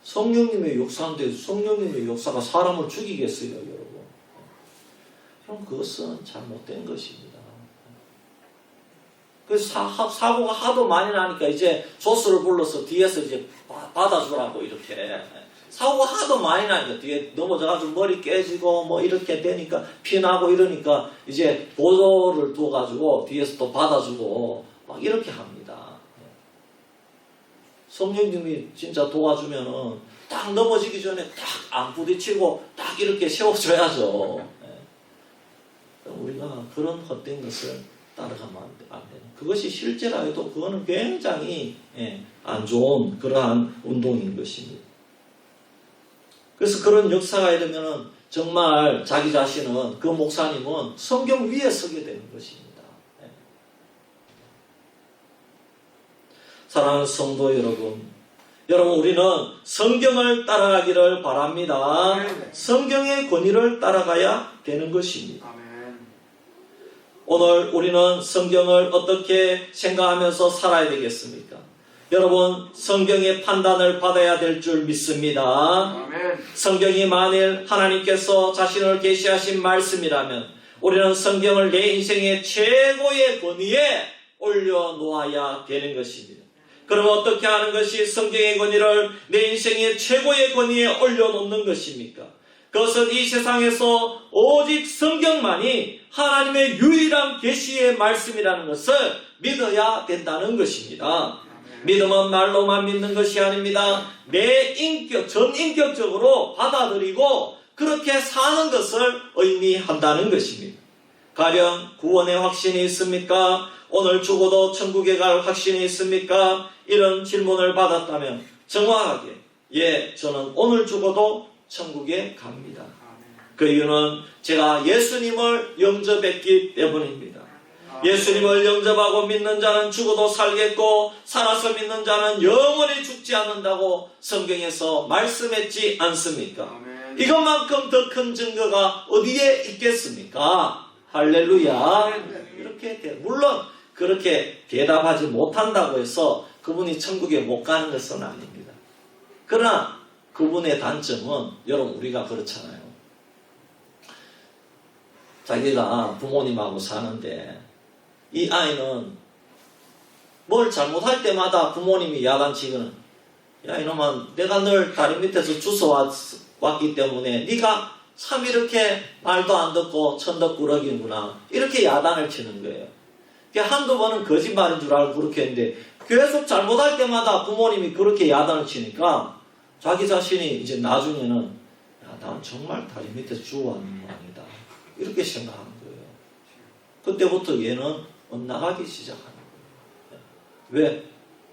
Speaker 1: 성령님의 역사인데 성령님의 역사가 사람을 죽이겠어요, 여러분. 그럼 그것은 잘못된 것입니다. 그래서 사고가 하도 많이 나니까 이제 조수를 불러서 뒤에서 이제 받아주라고 이렇게. 사고가 하도 많이 나니까 뒤에 넘어져가지고 머리 깨지고 이렇게 되니까 피나고 이러니까 이제 보조를 둬가지고 뒤에서 또 받아주고 막 이렇게 합니다. 성령님이 진짜 도와주면은 딱 넘어지기 전에 딱 안 부딪히고 딱 이렇게 세워줘야죠. 우리가 그런 헛된 것을 따라가면 안 되는. 그것이 실제라 해도 그거는 굉장히 안 좋은 그러한 운동인 것입니다. 그래서 그런 역사가 이러면은 정말 자기 자신은 그 목사님은 성경 위에 서게 되는 것입니다. 사랑하는 성도 여러분, 우리는 성경을 따라가기를 바랍니다. 성경의 권위를 따라가야 되는 것입니다. 오늘 우리는 성경을 어떻게 생각하면서 살아야 되겠습니까? 여러분, 성경의 판단을 받아야 될 줄 믿습니다. 성경이 만일 하나님께서 자신을 계시하신 말씀이라면 우리는 성경을 내 인생의 최고의 권위에 올려놓아야 되는 것입니다. 그럼 어떻게 하는 것이 성경의 권위를 내 인생의 최고의 권위에 올려놓는 것입니까? 그것은 이 세상에서 오직 성경만이 하나님의 유일한 계시의 말씀이라는 것을 믿어야 된다는 것입니다. 믿음은 말로만 믿는 것이 아닙니다. 내 전인격적으로 받아들이고 그렇게 사는 것을 의미한다는 것입니다. 가령 구원의 확신이 있습니까? 오늘 죽어도 천국에 갈 확신이 있습니까? 이런 질문을 받았다면 정확하게 예, 저는 오늘 죽어도 천국에 갑니다. 그 이유는 제가 예수님을 영접했기 때문입니다. 예수님을 영접하고 믿는 자는 죽어도 살겠고 살아서 믿는 자는 영원히 죽지 않는다고 성경에서 말씀했지 않습니까? 이것만큼 더 큰 증거가 어디에 있겠습니까? 할렐루야. 물론 그렇게 대답하지 못한다고 해서 그분이 천국에 못 가는 것은 아닙니다. 그러나 그분의 단점은 여러분 우리가 그렇잖아요. 자기가 부모님하고 사는데 이 아이는 뭘 잘못할 때마다 부모님이 야단치고는 야 이놈아 내가 널 다리 밑에서 주워왔기 때문에 네가 참 이렇게 말도 안 듣고 천덕꾸러기구나 이렇게 야단을 치는 거예요. 한두 번은 거짓말인 줄 알고 그렇게 했는데 계속 잘못할 때마다 부모님이 그렇게 야단을 치니까 자기 자신이 이제 나중에는 야, 난 정말 다리 밑에서 주워왔는 거 아니다 이렇게 생각하는 거예요. 그때부터 얘는 엇나가기 시작하는 거예요. 왜?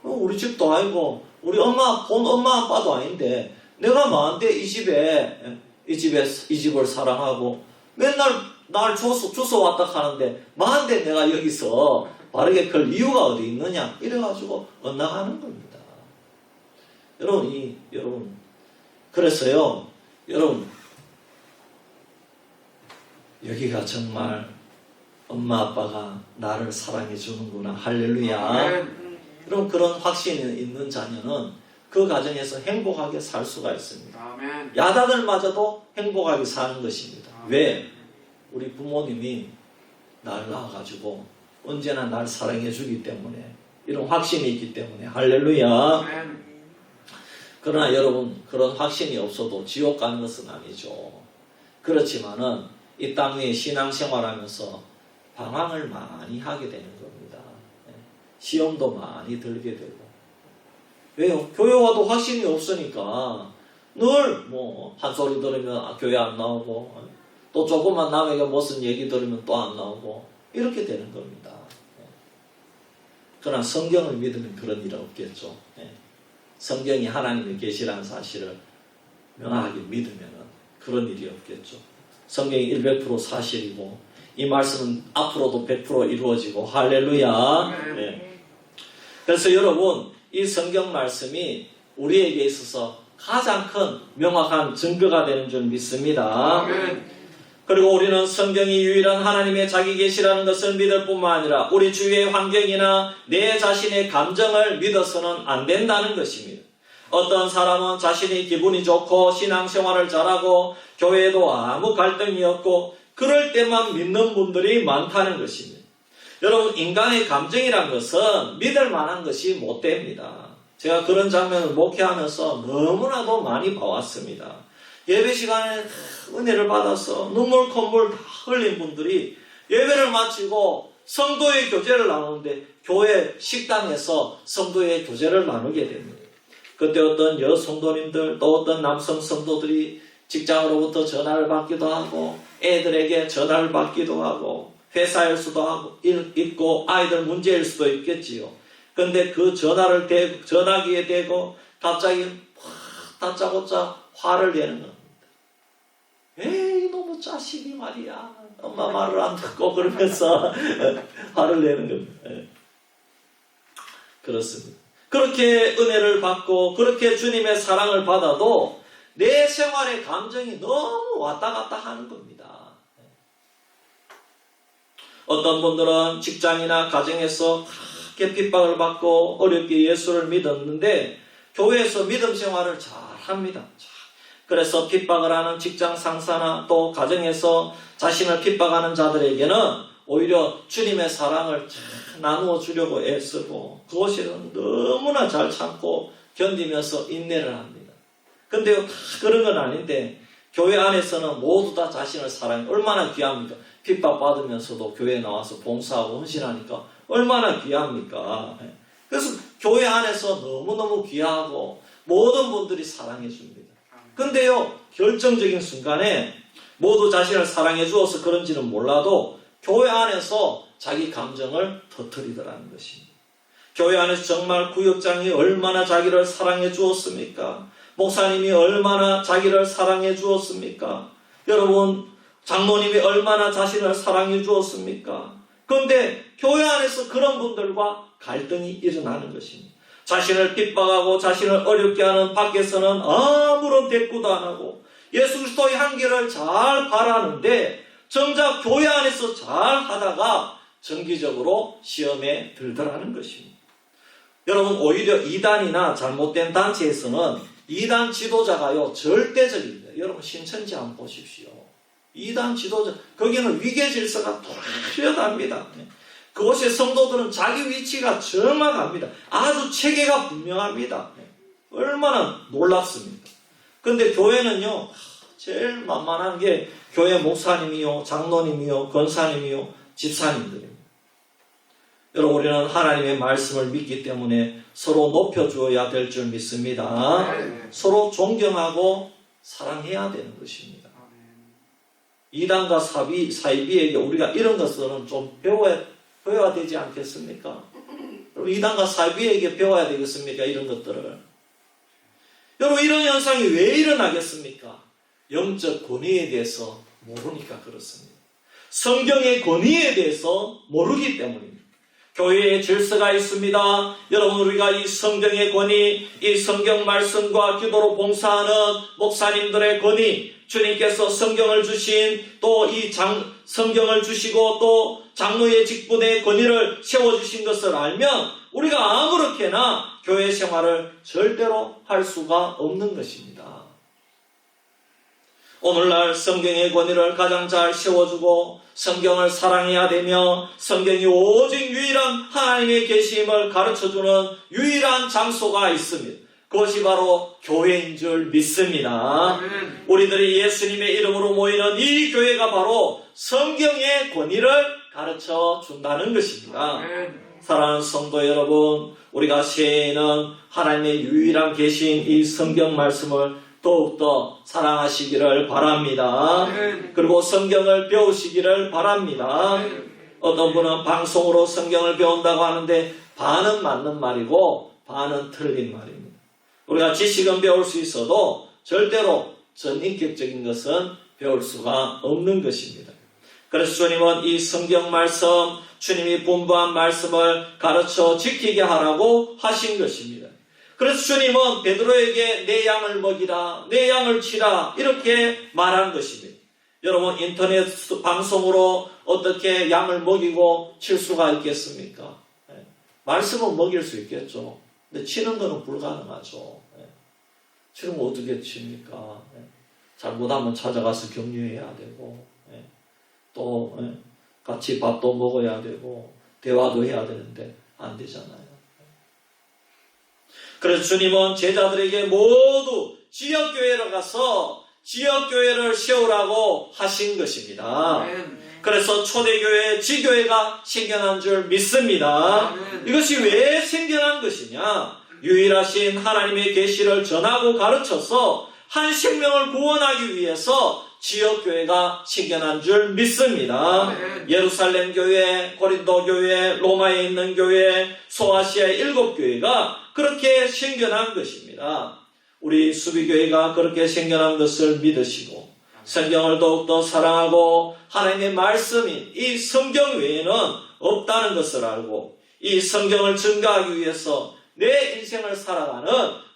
Speaker 1: 우리 집도 아니고 우리 본 엄마 아빠도 아닌데 내가 뭐한테 이 집을 사랑하고 맨날 날 주워왔다 하는데 뭐한테 내가 여기서 바르게 클 이유가 어디 있느냐 이래가지고 엇나가는 겁니다. 여러분 그래서요 여러분 여기가 정말 엄마 아빠가 나를 사랑해 주는구나 할렐루야. 그럼 그런 확신이 있는 자녀는 그 가정에서 행복하게 살 수가 있습니다. 야단을 맞아도 행복하게 사는 것입니다. 왜? 우리 부모님이 나를 낳아가지고 언제나 날 사랑해 주기 때문에 이런 확신이 있기 때문에 할렐루야. 그러나 여러분 그런 확신이 없어도 지옥 가는 것은 아니죠. 그렇지만은 이 땅 위에 신앙생활하면서 방황을 많이 하게 되는 겁니다. 시험도 많이 들게 되고. 왜요? 교회 와도 확신이 없으니까 늘 한 소리 들으면 교회 안 나오고 또 조금만 남에게 무슨 얘기 들으면 또 안 나오고 이렇게 되는 겁니다. 그러나 성경을 믿으면 그런 일은 없겠죠. 성경이 하나님의 계시라는 사실을 명확하게 믿으면 그런 일이 없겠죠. 성경이 100% 사실이고 이 말씀은 앞으로도 100% 이루어지고 할렐루야. 네. 그래서 여러분 이 성경 말씀이 우리에게 있어서 가장 큰 명확한 증거가 되는 줄 믿습니다. 그리고 우리는 성경이 유일한 하나님의 자기 계시라는 것을 믿을 뿐만 아니라 우리 주위의 환경이나 내 자신의 감정을 믿어서는 안 된다는 것입니다. 어떤 사람은 자신이 기분이 좋고 신앙생활을 잘하고 교회에도 아무 갈등이 없고 그럴 때만 믿는 분들이 많다는 것입니다. 여러분 인간의 감정이란 것은 믿을 만한 것이 못 됩니다. 제가 그런 장면을 목회하면서 너무나도 많이 봐왔습니다. 예배 시간에 은혜를 받아서 눈물 콧물 다 흘린 분들이 예배를 마치고 성도의 교제를 나누는데 교회 식당에서 성도의 교제를 나누게 됩니다. 그때 어떤 여성도님들 또 어떤 남성 성도들이 직장으로부터 전화를 받기도 하고 애들에게 전화를 받기도 하고 회사일 수도 있고 아이들 문제일 수도 있겠지요. 그런데 그 전화기에 대고 갑자기 다짜고짜 화를 내는 겁니다. 에이 이놈의 자식이 말이야 엄마 말을 안 듣고 그러면서 화를 내는 겁니다. 그렇습니다. 그렇게 은혜를 받고 그렇게 주님의 사랑을 받아도 내 생활의 감정이 너무 왔다 갔다 하는 겁니다. 어떤 분들은 직장이나 가정에서 그렇게 핍박을 받고 어렵게 예수를 믿었는데 교회에서 믿음 생활을 잘 합니다. 그래서 핍박을 하는 직장 상사나 또 가정에서 자신을 핍박하는 자들에게는 오히려 주님의 사랑을 잘 나누어 주려고 애쓰고 그것을 너무나 잘 참고 견디면서 인내를 합니다. 근데요, 다 그런 건 아닌데 교회 안에서는 모두 다 자신을 사랑해. 얼마나 귀합니까? 핍박받으면서도 교회에 나와서 봉사하고 헌신하니까 얼마나 귀합니까? 그래서 교회 안에서 너무너무 귀하고 모든 분들이 사랑해 줍니다. 근데요, 결정적인 순간에 모두 자신을 사랑해 주어서 그런지는 몰라도 교회 안에서 자기 감정을 터뜨리더라는 것입니다. 교회 안에서 정말 구역장이 얼마나 자기를 사랑해 주었습니까? 목사님이 얼마나 자기를 사랑해 주었습니까? 여러분, 장로님이 얼마나 자신을 사랑해 주었습니까? 그런데 교회 안에서 그런 분들과 갈등이 일어나는 것입니다. 자신을 핍박하고 자신을 어렵게 하는 밖에서는 아무런 대꾸도 안 하고 예수 그리스도의 향기를 잘 바라는데 정작 교회 안에서 잘 하다가 정기적으로 시험에 들더라는 것입니다. 여러분, 오히려 이단이나 잘못된 단체에서는 이단 지도자가요 절대적입니다. 여러분, 신천지 한번 보십시오. 이단 지도자, 거기는 위계 질서가 뚜렷합니다. 그곳의 성도들은 자기 위치가 정확합니다. 아주 체계가 분명합니다. 얼마나 놀랍습니까? 그런데 교회는요, 제일 만만한 게 교회 목사님이요, 장로님이요, 권사님이요, 집사님들입니다. 여러분, 우리는 하나님의 말씀을 믿기 때문에 서로 높여주어야 될 줄 믿습니다. 서로 존경하고 사랑해야 되는 것입니다. 이단과 사이비에게 우리가 이런 것들은 좀 배워야 되지 않겠습니까? 여러분, 이단과 사이비에게 배워야 되겠습니까? 이런 것들을. 여러분, 이런 현상이 왜 일어나겠습니까? 영적 권위에 대해서 모르니까 그렇습니다. 성경의 권위에 대해서 모르기 때문입니다. 교회에 질서가 있습니다. 여러분, 우리가 이 성경의 권위, 이 성경 말씀과 기도로 봉사하는 목사님들의 권위, 주님께서 성경을 주신 또 이 성경을 주시고 또 장로의 직분의 권위를 세워주신 것을 알면 우리가 아무렇게나 교회 생활을 절대로 할 수가 없는 것입니다. 오늘날 성경의 권위를 가장 잘 세워주고 성경을 사랑해야 되며 성경이 오직 유일한 하나님의 계심을 가르쳐주는 유일한 장소가 있습니다. 그것이 바로 교회인 줄 믿습니다. 우리들이 예수님의 이름으로 모이는 이 교회가 바로 성경의 권위를 가르쳐 준다는 것입니다. 사랑하는 성도 여러분, 우리가 새해에는 하나님의 유일한 계신 이 성경 말씀을 더욱더 사랑하시기를 바랍니다. 그리고 성경을 배우시기를 바랍니다. 어떤 분은 방송으로 성경을 배운다고 하는데 반은 맞는 말이고 반은 틀린 말입니다. 우리가 지식은 배울 수 있어도 절대로 전인격적인 것은 배울 수가 없는 것입니다. 그래서 주님은 이 성경 말씀, 주님이 분부한 말씀을 가르쳐 지키게 하라고 하신 것입니다. 그래서 주님은 베드로에게 내 양을 먹이라, 내 양을 치라 이렇게 말한 것입니다. 여러분, 인터넷 방송으로 어떻게 양을 먹이고 칠 수가 있겠습니까? 말씀은 먹일 수 있겠죠. 근데 치는 거는 불가능하죠. 치는 거 어떻게 칩니까? 잘못하면 찾아가서 격려해야 되고 또 같이 밥도 먹어야 되고 대화도 해야 되는데 안 되잖아요. 그래서 주님은 제자들에게 모두 지역교회로 가서 지역교회를 세우라고 하신 것입니다. 그래서 초대교회, 지교회가 생겨난 줄 믿습니다. 이것이 왜 생겨난 것이냐? 유일하신 하나님의 계시를 전하고 가르쳐서 한 생명을 구원하기 위해서 지역교회가 생겨난 줄 믿습니다. 예루살렘 교회, 고린도 교회, 로마에 있는 교회, 소아시아의 7교회가 그렇게 생겨난 것입니다. 우리 수비교회가 그렇게 생겨난 것을 믿으시고 성경을 더욱더 사랑하고 하나님의 말씀인 이 성경 외에는 없다는 것을 알고 이 성경을 증거하기 위해서 내 인생을 살아가는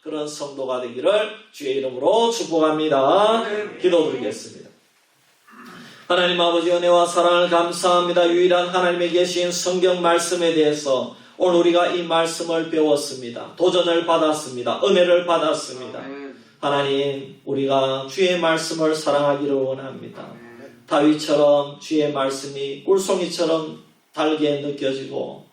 Speaker 1: 그런 성도가 되기를 주의 이름으로 축복합니다. 기도드리겠습니다. 하나님 아버지 은혜와 사랑을 감사합니다. 유일한 하나님의 계신 성경 말씀에 대해서 오늘 우리가 이 말씀을 배웠습니다. 도전을 받았습니다. 은혜를 받았습니다. 하나님, 우리가 주의 말씀을 사랑하기를 원합니다. 다윗처럼 주의 말씀이 꿀송이처럼 달게 느껴지고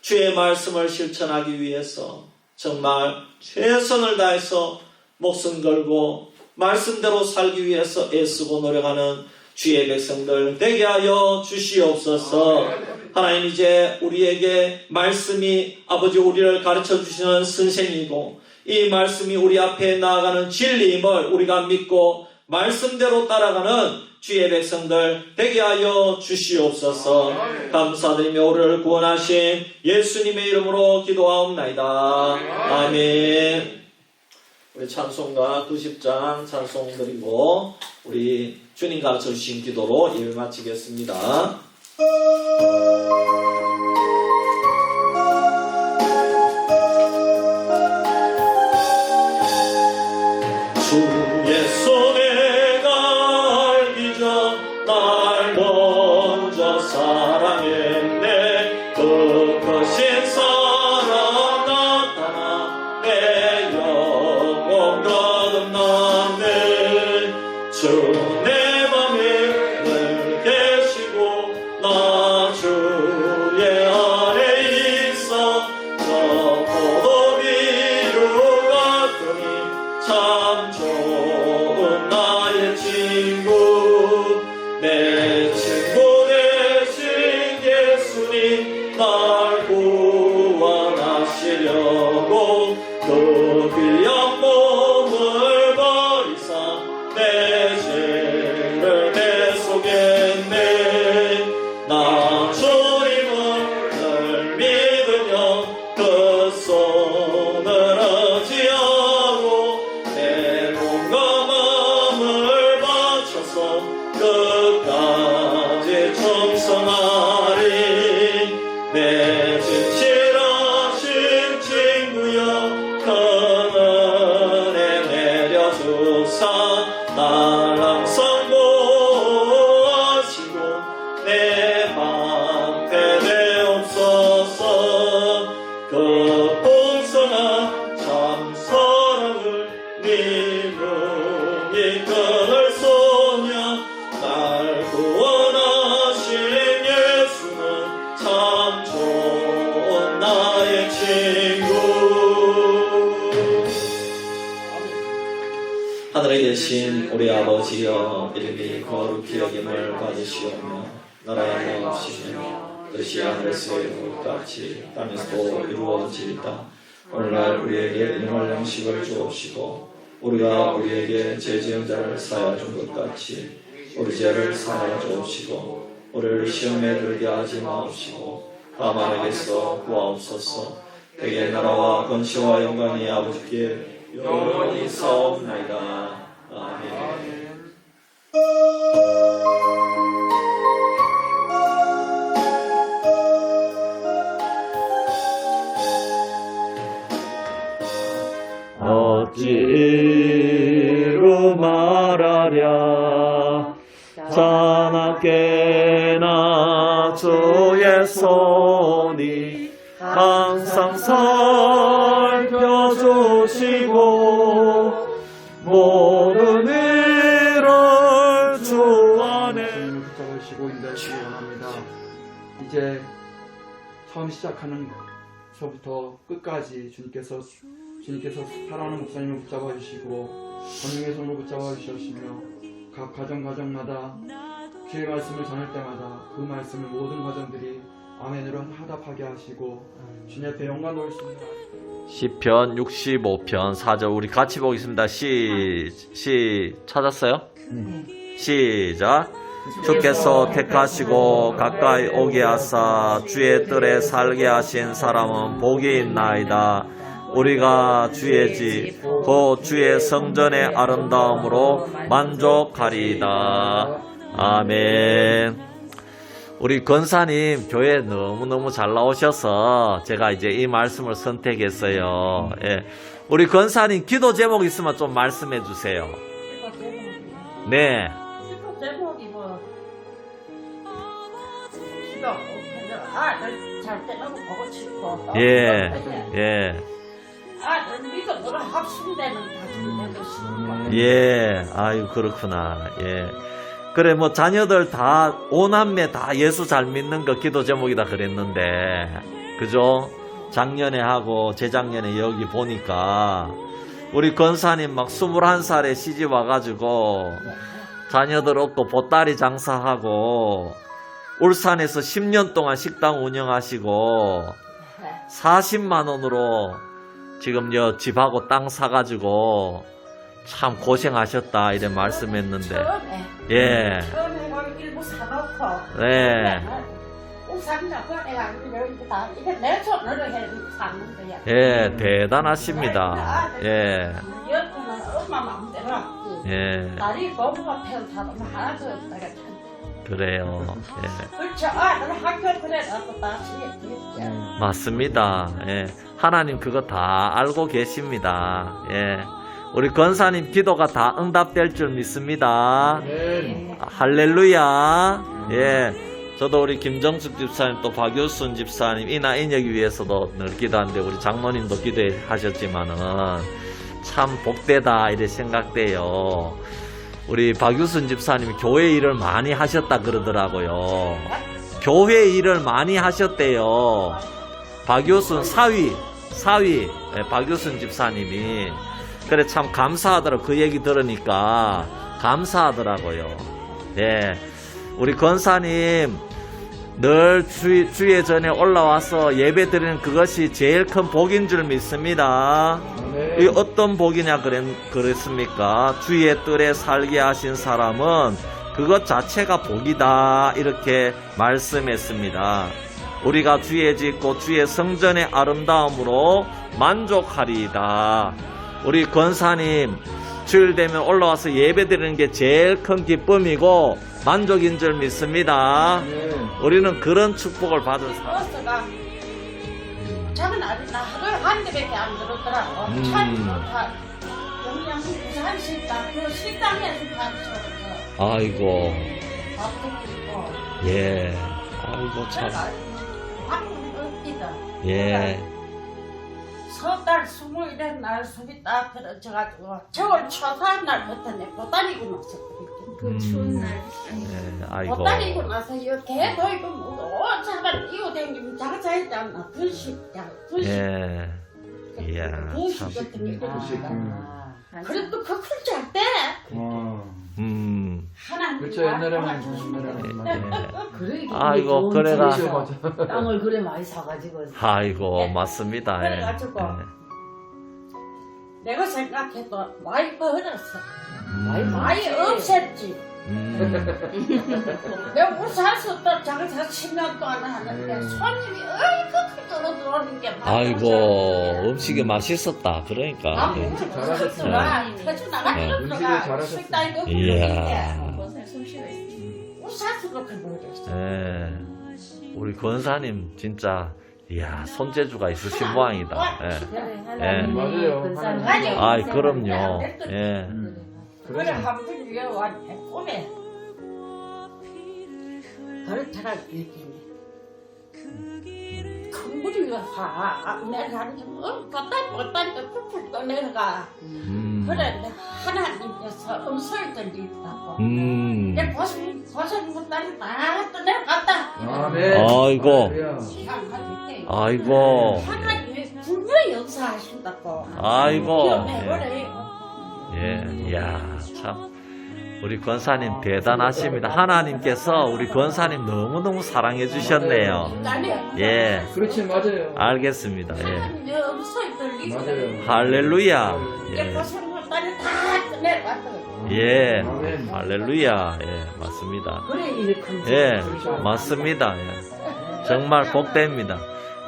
Speaker 1: 주의 말씀을 실천하기 위해서 정말 최선을 다해서 목숨 걸고 말씀대로 살기 위해서 애쓰고 노력하는 주의 백성들 되게 하여 주시옵소서. 하나님, 이제 우리에게 말씀이 아버지 우리를 가르쳐 주시는 선생이고 이 말씀이 우리 앞에 나아가는 진리임을 우리가 믿고 말씀대로 따라가는 주의 백성들 되게 하여 주시옵소서. 감사드리며 우리를 구원하신 예수님의 이름으로 기도하옵나이다. 아멘. 우리 찬송가 90장 찬송 드리고 우리 주님 가르쳐 주신 기도로 예배 마치겠습니다. 주의 손에가 알기 전 날 먼저 사랑했네. 그 크신 사랑 나타나 내 영혼 거듭났네. 주 내 맘에 늘 계시고 나 주의 안에 있어. 저 포도비루 같으니 참 좋은 나의 친구. 내 친구 되신 예수님 날 구원하시려고 그 귀한 몸을 버리사 내 죄를 대속했네. 나 주님을 늘 믿으며 그 손을 의지하고 내 몸과 마음을 바쳐서 끝까지 충성하리. 내 진실하신 친구여 큰 은혜 내려주사 날 항상 보호하시고 내 방패 되옵소서. 그 풍성한 참 사랑을 님은 이끌 소냐. 날 구원하신 예수는 참 좋은 나의 친구. 하늘에 계신 우리 아버지여, 이름이 거룩히 여김을 받으시오며 나라의 나옵시며 뜻이 하늘에서 이루어진 것 같이 땅에서도 이루어지리다. 오늘날 우리에게 일용할 양식을 주옵시고 우리가 우리에게 죄 지은 자를 사하여 준 것 같이 우리 죄를 사하여 주옵시고 우리를 시험에 들게 하지 마옵시고 다만 에게서 구하옵소서. 대개 나라와 권세와 영광이 아버지께 영원히 사옵나이다. 아멘. 어찌로 말하랴. 자나깨나 주의 손이 항상 살펴주시고 모든 일을 주 안에
Speaker 3: 붙잡으시고 인도하시기 원합니다. 이제 처음 시작하는 서부터 끝까지 주님께서 사랑하는 목사님을 붙잡아 주시고 권능의 손으로 붙잡아 주시며 각 가정마다 주의 말씀을 전할 때마다 그 말씀을 모든 가정들이 아멘으로 화답하게 하시고 주님 앞에 영광 돌릴 수 있는
Speaker 1: 시편 65편 4절 우리 같이 보겠습니다. 찾았어요? 시작. 주께서 택하시고 가까이 오게 하사 주의 뜰에 살게 하신 사람은 복이 있나이다. 우리가 주의 집, 곧 주의 성전의 아름다움으로 만족하리이다. 아멘. 우리 권사님 교회 너무너무 잘 나오셔서 제가 이제 이 말씀을 선택했어요. 예. 우리 권사님 기도 제목 있으면 좀 말씀해 주세요. 네.
Speaker 4: 제목이 뭐 잘 때는 보고 싶고.
Speaker 1: 예, 예,
Speaker 4: 아들 믿음으로 합심되는 가정 되고 싶고.
Speaker 1: 예. 아유, 그렇구나. 예. 그래, 뭐, 자녀들 다, 오남매 다 예수 잘 믿는 거 기도 제목이다 그랬는데, 그죠? 작년에 하고 재작년에 여기 보니까, 우리 권사님 막 21살에 시집 와가지고, 자녀들 얻고 보따리 장사하고, 울산에서 10년 동안 식당 운영하시고, 40만 원으로 지금 집하고 땅 사가지고, 참 고생하셨다, 이래 말씀했는데,
Speaker 4: 처음에
Speaker 1: 예,
Speaker 4: 처음에 일부 사놓고.
Speaker 1: 네.
Speaker 4: 우산 잡고 내가 이거 다 이게 내 손으로 해 사는 거야.
Speaker 1: 예, 대단하십니다. 예,
Speaker 4: 여기는 엄마 마음대로 왔지.
Speaker 1: 예,
Speaker 4: 다리 고무가 편 사람 하나도 없다가
Speaker 1: 그래요. 예,
Speaker 4: 그렇죠. 아들 학교 그래갖고 다 시겠지.
Speaker 1: 맞습니다. 예, 하나님 그거 다 알고 계십니다. 예, 우리 권사님 기도가 다 응답될 줄 믿습니다.
Speaker 3: 아멘.
Speaker 1: 할렐루야. 예. 저도 우리 김정숙 집사님 또 박효순 집사님 이나 인혁이 위해서도 늘 기도하는데 우리 장로님도 기도하셨지만은 참 복되다 이래 생각돼요. 우리 박효순 집사님이 교회 일을 많이 하셨다 그러더라고요. 교회 일을 많이 하셨대요. 박효순 사위 예, 박효순 집사님이 그래 참 감사하더라고. 그 얘기 들으니까 감사하더라고요. 예. 우리 권사님 늘 주의 전에 올라와서 예배 드리는 그것이 제일 큰 복인 줄 믿습니다.
Speaker 3: 아멘.
Speaker 1: 이 어떤 복이냐 그랬습니까? 주의 뜰에 살게 하신 사람은 그것 자체가 복이다 이렇게 말씀했습니다. 우리가 주의 짓고 주의 성전의 아름다움으로 만족하리이다. 우리 권사님 주일 되면 올라와서 예배 드리는 게 제일 큰 기쁨이고 만족인 줄 믿습니다.
Speaker 3: 아멘.
Speaker 1: 우리는 그런 축복을 받은 사람.
Speaker 4: 버스가 작은 아들 나 하루에 한 대밖에 안 들었더라고. 차도 다 영양 부산 식당 그 식당에서 가르쳐서
Speaker 1: 아이고,
Speaker 4: 밥도 먹고.
Speaker 1: 예, 아이고 참,
Speaker 4: 내가 밥은 없기다.
Speaker 1: 예,
Speaker 4: 석달 21날 속이 딱 들어져가지고 저걸 초사한 날부터 내 보따리고 나서
Speaker 2: 그 추운 날.
Speaker 1: 예, 아이고,
Speaker 4: 보따리고 나서 이 개도 이거 뭐 차만 이고 댕기면 장사했잖아. 분식
Speaker 1: 예, 이야,
Speaker 4: 분식
Speaker 1: 참,
Speaker 4: 같은 게
Speaker 3: 분식,
Speaker 4: 있잖아. 그래도 그 풀잘 때 하나님
Speaker 3: 그렇죠. 옛날에는
Speaker 1: 예,
Speaker 5: 그래,
Speaker 1: 아이고, 그래가,
Speaker 3: 맞아.
Speaker 5: 땅을 그래 많이 사가지고
Speaker 1: 아이고, 맞습니다. 예,
Speaker 4: 그래가지고 내가 생각해도 많이 벌었어. 많이 없앴지. 내가 우산서 또 장사 10년 동안 하는데 손님이 얼큰 들어오는 게 많아.
Speaker 1: 아이고, 음식이 맛있었다. 그러니까. 예.
Speaker 3: 음식 잘하셨어요.
Speaker 4: 터져 나가
Speaker 1: 네.
Speaker 3: 음식을
Speaker 4: 들어가
Speaker 3: 잘하셨어요.
Speaker 4: 식당에
Speaker 1: 이야.
Speaker 4: 우산서 그렇게 먹었어.
Speaker 1: 예, 우리 권사님 진짜 이야 손재주가 있으신 모양이다. 예.
Speaker 5: 그래,
Speaker 1: 예.
Speaker 5: 하나님이
Speaker 3: 맞아요.
Speaker 5: 근사를
Speaker 4: 하나님.
Speaker 5: 하고
Speaker 1: 아이
Speaker 5: 생활을
Speaker 1: 그럼요.
Speaker 5: 해.
Speaker 1: 예.
Speaker 4: 그래 한번 위에 왔네 꿈에 그렇더라 얘기네. 큰 물이 와 내려가는데 뭐 보따리 푹푹 떠내려가. 그래 하나님께서 음성을 들리다고. 내 고생 보따리 다 떠내려갔다.
Speaker 3: 아멘.
Speaker 1: 아이고.
Speaker 3: 할렐루야.
Speaker 4: 시간까지
Speaker 1: 아이고.
Speaker 4: 하나님이 분명히 역사하신다고.
Speaker 1: 아이고.
Speaker 4: 그래.
Speaker 1: 예. 이야 참 우리 권사님 대단하십니다. 하나님께서 우리 권사님 너무너무 사랑해 주셨네요. 예.
Speaker 3: 그렇지, 맞아요.
Speaker 1: 알겠습니다. 예.
Speaker 4: 하나님의 음성이 들리고.
Speaker 3: 맞아요.
Speaker 1: 할렐루야.
Speaker 4: 내
Speaker 1: 예.
Speaker 4: 고생 보따리 다 떠내려갔다.
Speaker 1: 예.
Speaker 3: 아멘.
Speaker 1: 할렐루야. 예. 맞습니다.
Speaker 5: 그래, 이래 큰
Speaker 1: 예,
Speaker 3: 그렇죠.
Speaker 1: 맞습니다. 예. 정말 복됩니다.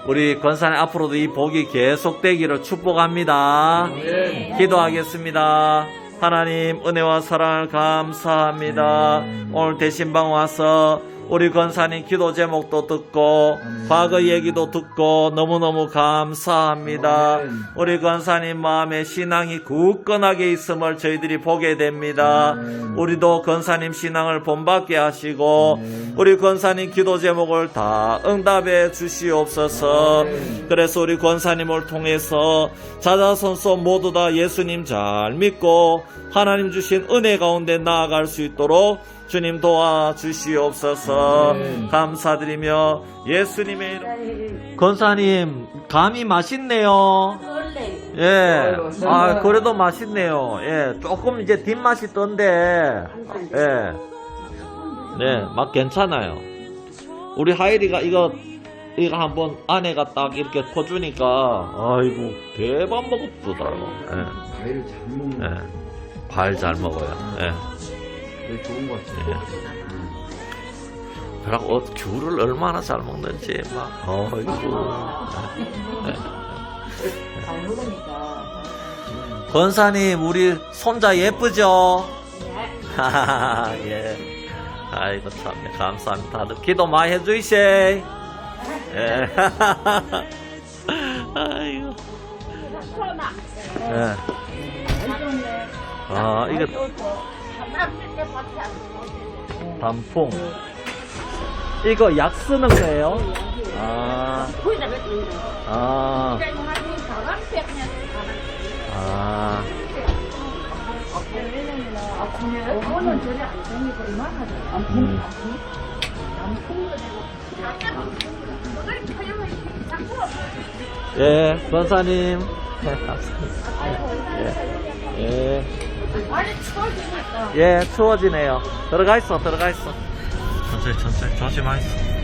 Speaker 1: 우리 권사님 앞으로도 이 복이 계속되기를 축복합니다.
Speaker 3: 아멘.
Speaker 1: 기도하겠습니다. 하나님 은혜와 사랑을 감사합니다. 오늘 대신방 와서 우리 권사님 기도 제목도 듣고 과거 얘기도 듣고 너무너무 감사합니다.
Speaker 3: 아멘.
Speaker 1: 우리 권사님 마음에 신앙이 굳건하게 있음을 저희들이 보게 됩니다.
Speaker 3: 아멘.
Speaker 1: 우리도 권사님 신앙을 본받게 하시고
Speaker 3: 아멘.
Speaker 1: 우리 권사님 기도 제목을 다 응답해 주시옵소서.
Speaker 3: 아멘.
Speaker 1: 그래서 우리 권사님을 통해서 자자손손 모두 다 예수님 잘 믿고 하나님 주신 은혜 가운데 나아갈 수 있도록 주님 도와주시옵소서.
Speaker 3: 아멘.
Speaker 1: 감사드리며 예수님의 이름. 권사님 감이 맛있네요.
Speaker 4: 원래
Speaker 1: 예. 아, 그래도 맛있네요. 예. 조금 이제 뒷맛이 떤데. 예. 네, 맛 괜찮아요. 우리 하일이가 이거 한번 아내가 딱 이렇게 퍼주니까, 아이고, 대박 먹었더라고. 예.
Speaker 3: 과일을 잘 먹는
Speaker 1: 예. 과일 잘 먹어요. 예.
Speaker 3: 게 좋은 것 같아요.
Speaker 1: 그리고 귤을 얼마나 잘 먹는지, 막, 어이구.
Speaker 5: 잘 먹으니까.
Speaker 1: 권사님, 우리 손자 예쁘죠? 하하하, 예. 아이고, 참, 감사합니다. 다들 기도 많이 해주이시. 예. 아이고. 예. 아, 이거 단풍. 이거 약 쓰는 거예요? 아, 아, 아. 예, 권사님. 예. 예. 예, 추워지네요. 들어가 있어. 천천히, 조심하겠어.